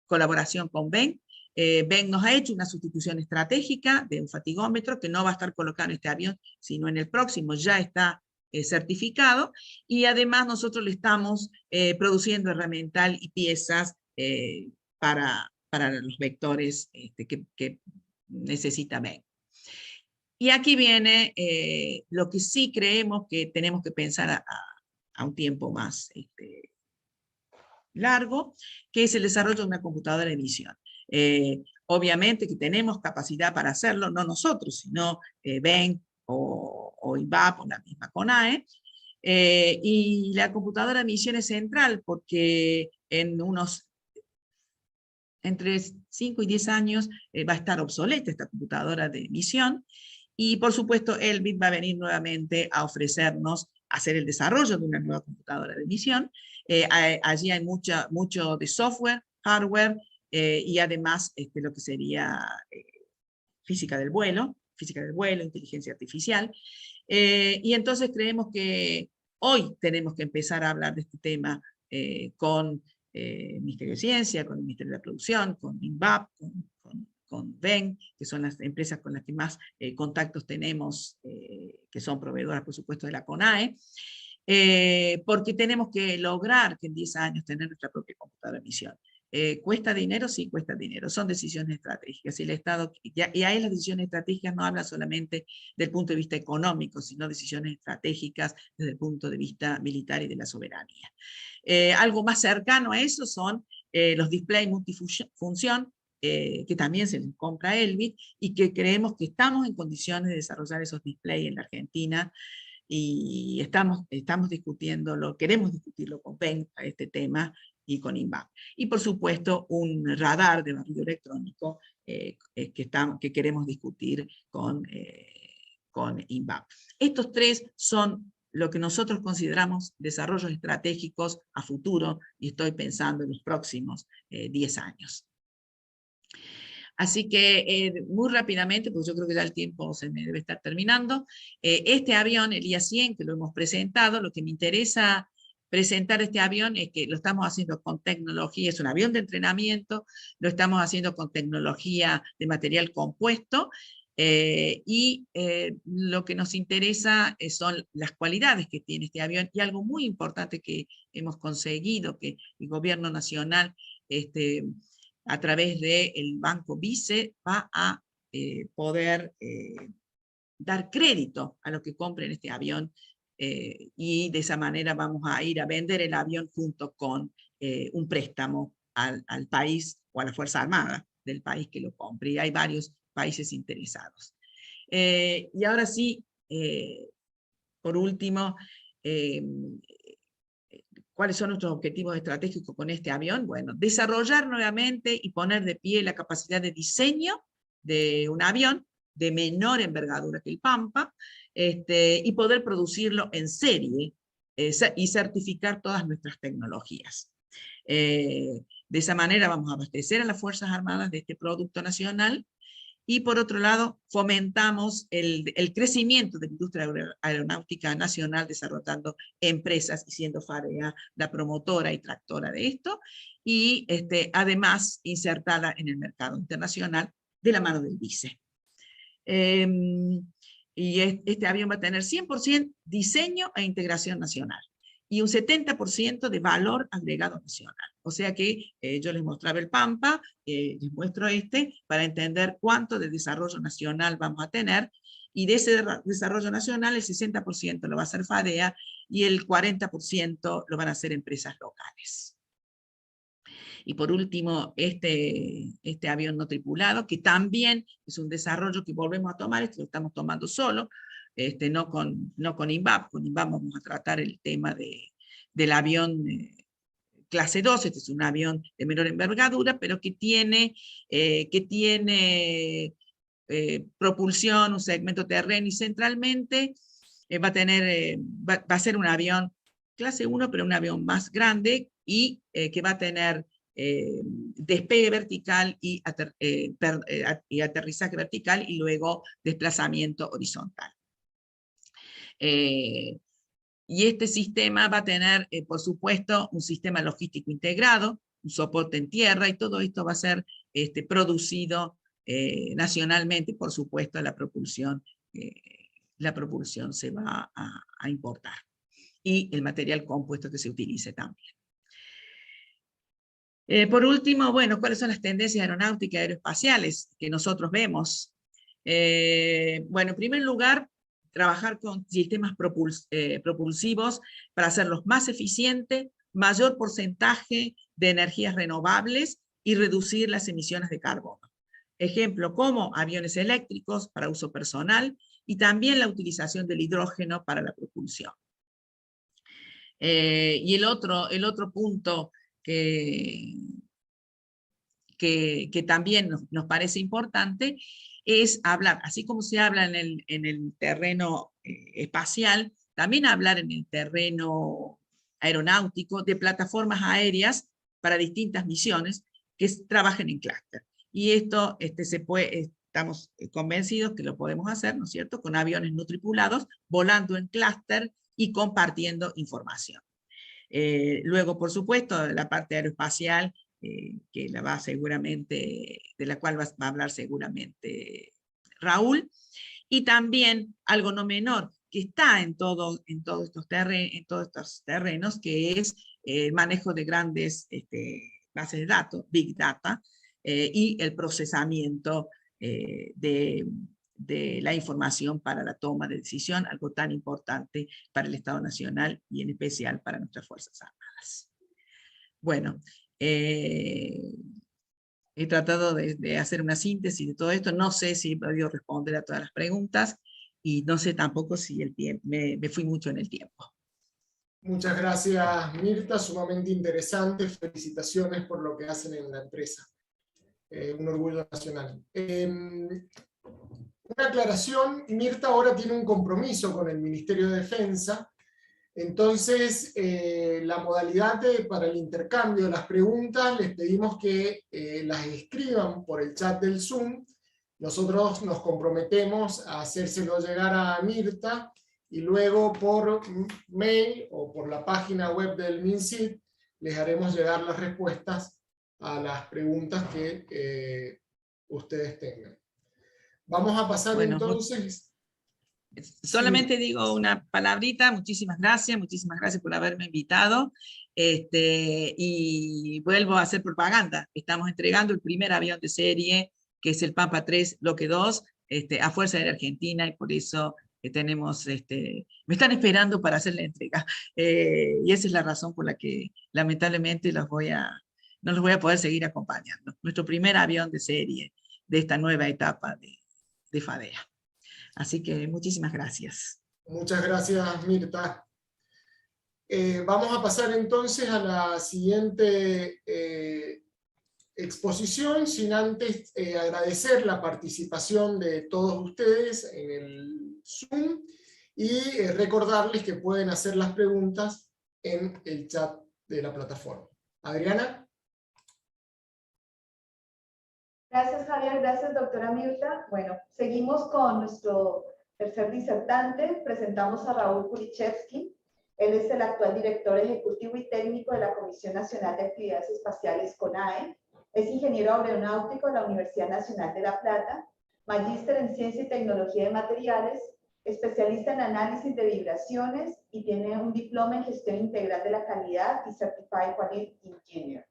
colaboración con BEN. BEN nos ha hecho una sustitución estratégica de un fatigómetro que no va a estar colocado en este avión, sino en el próximo, ya está certificado, y además nosotros le estamos produciendo herramental y piezas para los vectores que necesita BEN. Y aquí viene lo que sí creemos que tenemos que pensar a un tiempo más largo, que es el desarrollo de una computadora de visión. Obviamente que tenemos capacidad para hacerlo, no nosotros, sino BEN o INVAP o la misma CONAE, y la computadora de misión es central porque entre 5 y 10 años va a estar obsoleta esta computadora de misión, y por supuesto Elbit va a venir nuevamente a ofrecernos hacer el desarrollo de una nueva computadora de misión. Allí hay mucho de software, hardware, y además lo que sería física del vuelo, inteligencia artificial. Y entonces creemos que hoy tenemos que empezar a hablar de este tema con el Ministerio de Ciencia, con el Ministerio de la Producción, con INVAP, con BEN, que son las empresas con las que más contactos tenemos, que son proveedoras, por supuesto, de la CONAE, porque tenemos que lograr que en 10 años tener nuestra propia computadora de misión. ¿Cuesta dinero? Sí, cuesta dinero. Son decisiones estratégicas. Y el Estado, y ahí las decisiones estratégicas no hablan solamente del punto de vista económico, sino decisiones estratégicas desde el punto de vista militar y de la soberanía. Algo más cercano a eso son los displays multifunción, que también se les compra a Elbit, y que creemos que estamos en condiciones de desarrollar esos displays en la Argentina, y estamos discutiéndolo, queremos discutirlo con PEN a este tema, y con INVAP. Y por supuesto un radar de barrido electrónico que queremos discutir con INVAP. Estos tres son lo que nosotros consideramos desarrollos estratégicos a futuro, y estoy pensando en los próximos 10 años. Así que muy rápidamente, porque yo creo que ya el tiempo se me debe estar terminando, este avión, el IA-100, que lo hemos presentado, lo que me interesa presentar este avión es que lo estamos haciendo con tecnología, es un avión de entrenamiento, lo estamos haciendo con tecnología de material compuesto, y lo que nos interesa son las cualidades que tiene este avión, y algo muy importante que hemos conseguido, que el gobierno nacional, a través del Banco Vice, va a poder dar crédito a los que compren este avión, y de esa manera vamos a ir a vender el avión junto con un préstamo al país o a la Fuerza Armada del país que lo compre, y hay varios países interesados. Y ahora sí, por último, ¿cuáles son nuestros objetivos estratégicos con este avión? Bueno, desarrollar nuevamente y poner de pie la capacidad de diseño de un avión de menor envergadura que el Pampa, y poder producirlo en serie y certificar todas nuestras tecnologías. De esa manera vamos a abastecer a las Fuerzas Armadas de este producto nacional, y por otro lado fomentamos el crecimiento de la industria aeronáutica nacional, desarrollando empresas y siendo FAREA la promotora y tractora de esto, y además insertada en el mercado internacional de la mano del Vice. Y este avión va a tener 100% diseño e integración nacional, y un 70% de valor agregado nacional. O sea que yo les mostraba el Pampa, les muestro para entender cuánto de desarrollo nacional vamos a tener, y de ese desarrollo nacional el 60% lo va a hacer FADEA, y el 40% lo van a hacer empresas locales. Y por último, este avión no tripulado, que también es un desarrollo que volvemos a tomar, lo estamos tomando solo, no con INVAP. Con INVAP vamos a tratar el tema del avión clase 2, este es un avión de menor envergadura, pero que tiene propulsión, un segmento terreno, y centralmente va a ser un avión clase 1, pero un avión más grande, y que va a tener despegue vertical y aterrizaje vertical, y luego desplazamiento horizontal. Y este sistema va a tener, por supuesto, un sistema logístico integrado, un soporte en tierra, y todo esto va a ser producido nacionalmente. Por supuesto, la propulsión se va a importar, y el material compuesto que se utilice también. Por último, bueno, ¿cuáles son las tendencias aeronáuticas y aeroespaciales que nosotros vemos? Bueno, en primer lugar, trabajar con sistemas propulsivos para hacerlos más eficientes, mayor porcentaje de energías renovables y reducir las emisiones de carbono. Ejemplo, como aviones eléctricos para uso personal, y también la utilización del hidrógeno para la propulsión. Y el otro punto que también nos parece importante es hablar, así como se habla en el terreno espacial, también hablar en el terreno aeronáutico de plataformas aéreas para distintas misiones que trabajen en clúster. Y esto estamos convencidos que lo podemos hacer, ¿no es cierto?, con aviones no tripulados, volando en clúster y compartiendo información. Luego, por supuesto, la parte aeroespacial, de la cual va a hablar seguramente Raúl, y también algo no menor, que está en todos estos terrenos, que es el manejo de grandes bases de datos, Big Data, y el procesamiento de la información para la toma de decisión, algo tan importante para el Estado Nacional y en especial para nuestras Fuerzas Armadas. Bueno, He tratado de hacer una síntesis de todo esto. No sé si he podido responder a todas las preguntas y no sé tampoco si el tiempo, me fui mucho en el tiempo. Muchas gracias, Mirta, sumamente interesante. Felicitaciones por lo que hacen en la empresa. Un orgullo nacional. Una aclaración, Mirta ahora tiene un compromiso con el Ministerio de Defensa, entonces la modalidad para el intercambio de las preguntas les pedimos que las escriban por el chat del Zoom. Nosotros nos comprometemos a hacérselo llegar a Mirta y luego por mail o por la página web del MinSIT les haremos llegar las respuestas a las preguntas que ustedes tengan. Vamos a pasar entonces... Solamente digo una palabrita, muchísimas gracias por haberme invitado, y vuelvo a hacer propaganda. Estamos entregando el primer avión de serie, que es el Pampa 3 Bloque 2, a Fuerza Aérea Argentina, y por eso tenemos, me están esperando para hacer la entrega, y esa es la razón por la que lamentablemente no los voy a poder seguir acompañando. Nuestro primer avión de serie de esta nueva etapa de FADEA. Así que muchísimas gracias. Muchas gracias, Mirta. Vamos a pasar entonces a la siguiente exposición, sin antes agradecer la participación de todos ustedes en el Zoom y recordarles que pueden hacer las preguntas en el chat de la plataforma. Adriana. Gracias, Javier. Gracias, doctora Mirta. Bueno, seguimos con nuestro tercer disertante. Presentamos a Raúl Kulichevsky. Él es el actual director ejecutivo y técnico de la Comisión Nacional de Actividades Espaciales, CONAE. Es ingeniero aeronáutico de la Universidad Nacional de La Plata, magíster en Ciencia y Tecnología de Materiales, especialista en análisis de vibraciones y tiene un diploma en Gestión Integral de la Calidad y Certified Quality Engineer.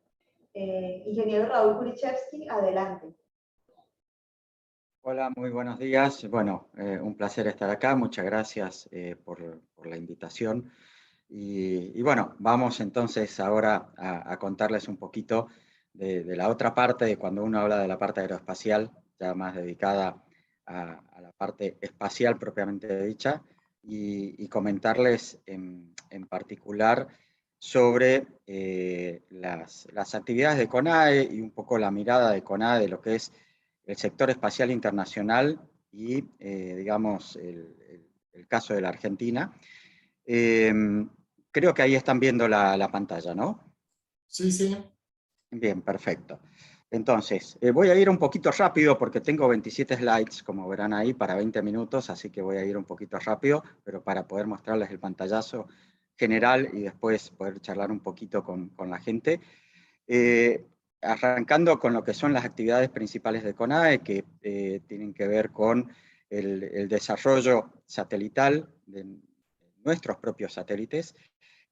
Ingeniero Raúl Kulichevsky, adelante. Hola, muy buenos días. Bueno, un placer estar acá. Muchas gracias por la invitación. Y bueno, vamos entonces ahora a contarles un poquito de la otra parte, de cuando uno habla de la parte aeroespacial, ya más dedicada a la parte espacial propiamente dicha, y comentarles en particular sobre las actividades de CONAE y un poco la mirada de CONAE de lo que es el sector espacial internacional y, digamos, el caso de la Argentina. Creo que ahí están viendo la pantalla, ¿no? Sí, sí. Bien, perfecto. Entonces, voy a ir un poquito rápido porque tengo 27 slides, como verán ahí, para 20 minutos, así que voy a ir un poquito rápido, pero para poder mostrarles el pantallazo general y después poder charlar un poquito con la gente. Arrancando con lo que son las actividades principales de CONAE, que tienen que ver con el desarrollo satelital de nuestros propios satélites,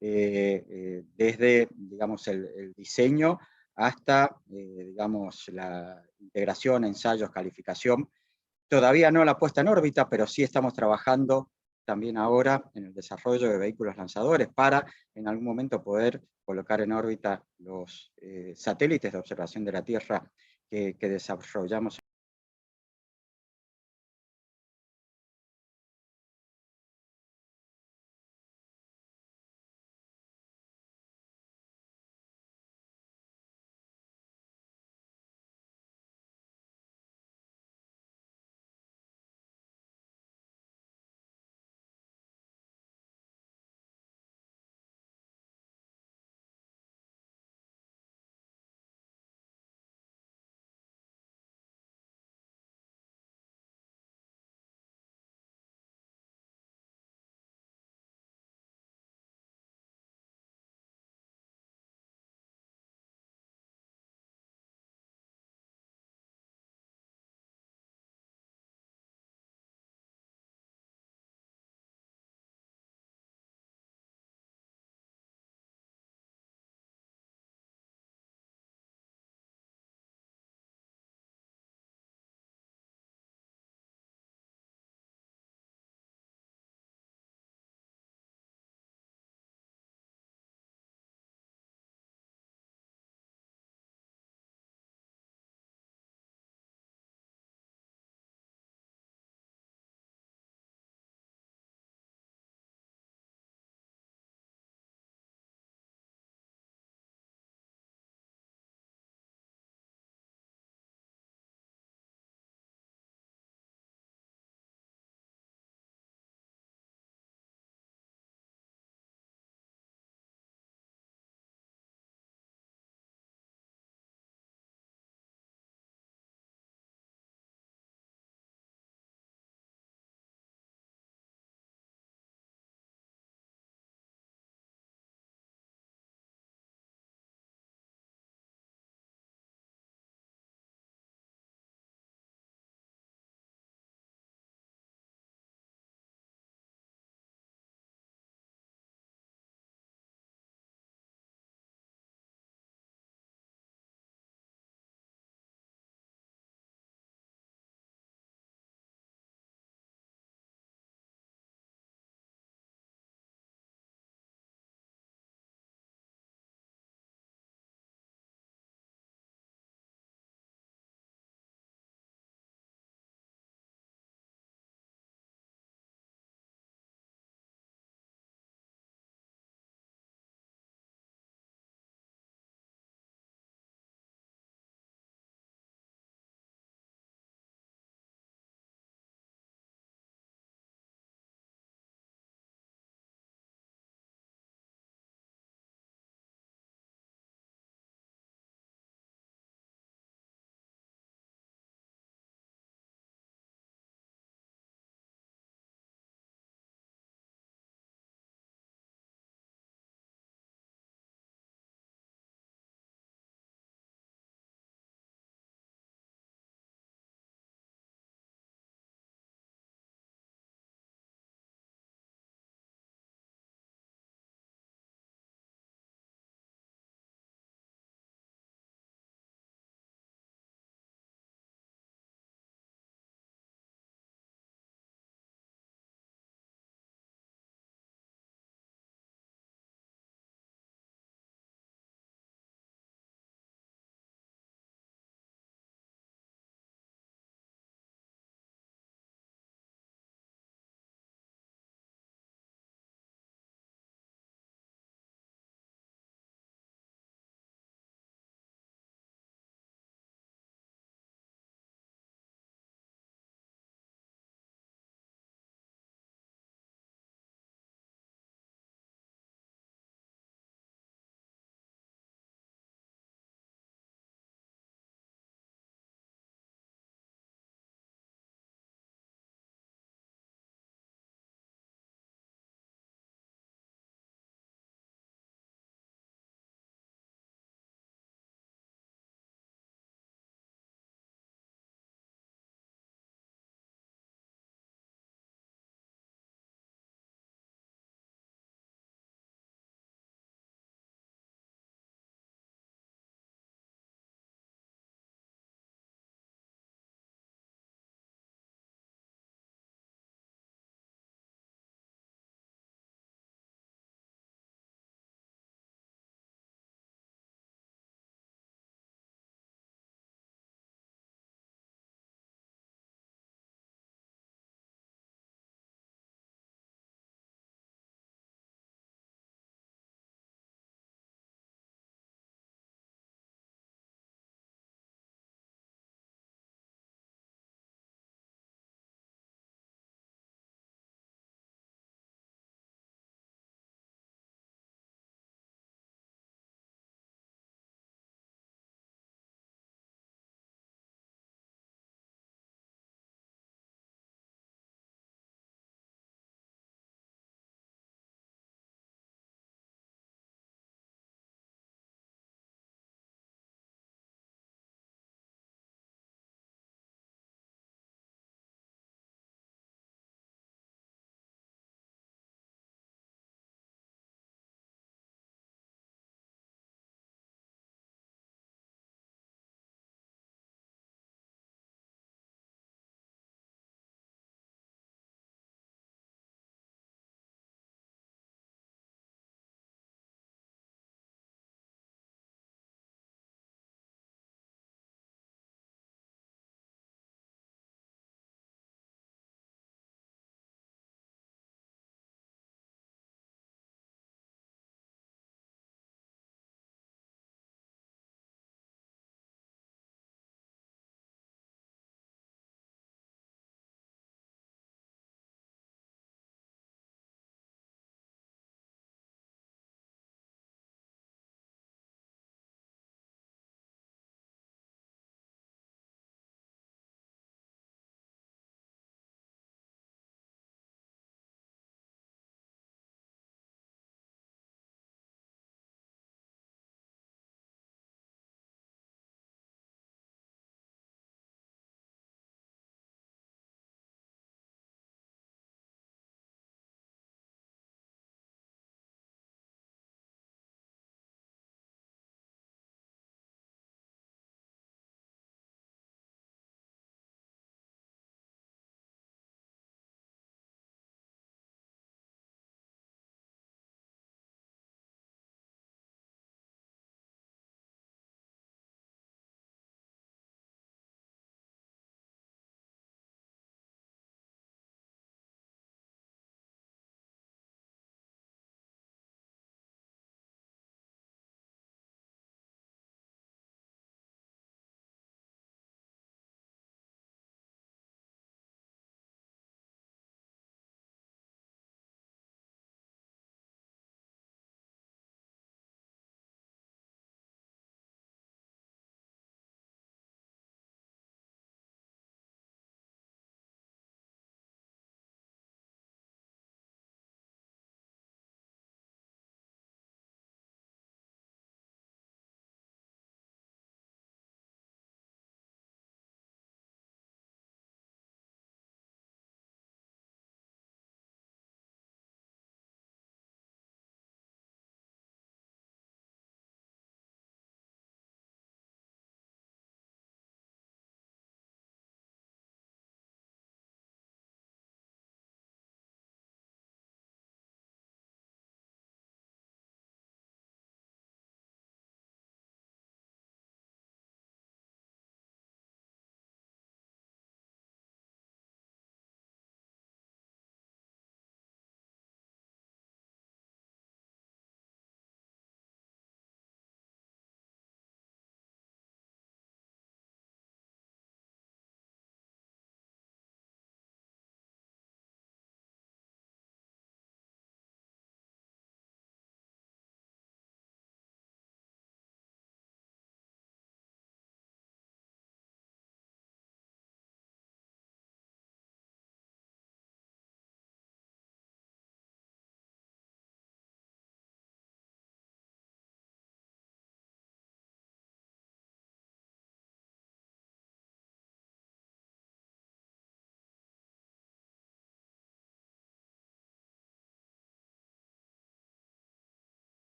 desde, digamos, el diseño hasta, digamos, la integración, ensayos, calificación. Todavía no la puesta en órbita, pero sí estamos trabajando también ahora en el desarrollo de vehículos lanzadores para en algún momento poder colocar en órbita los satélites de observación de la Tierra que desarrollamos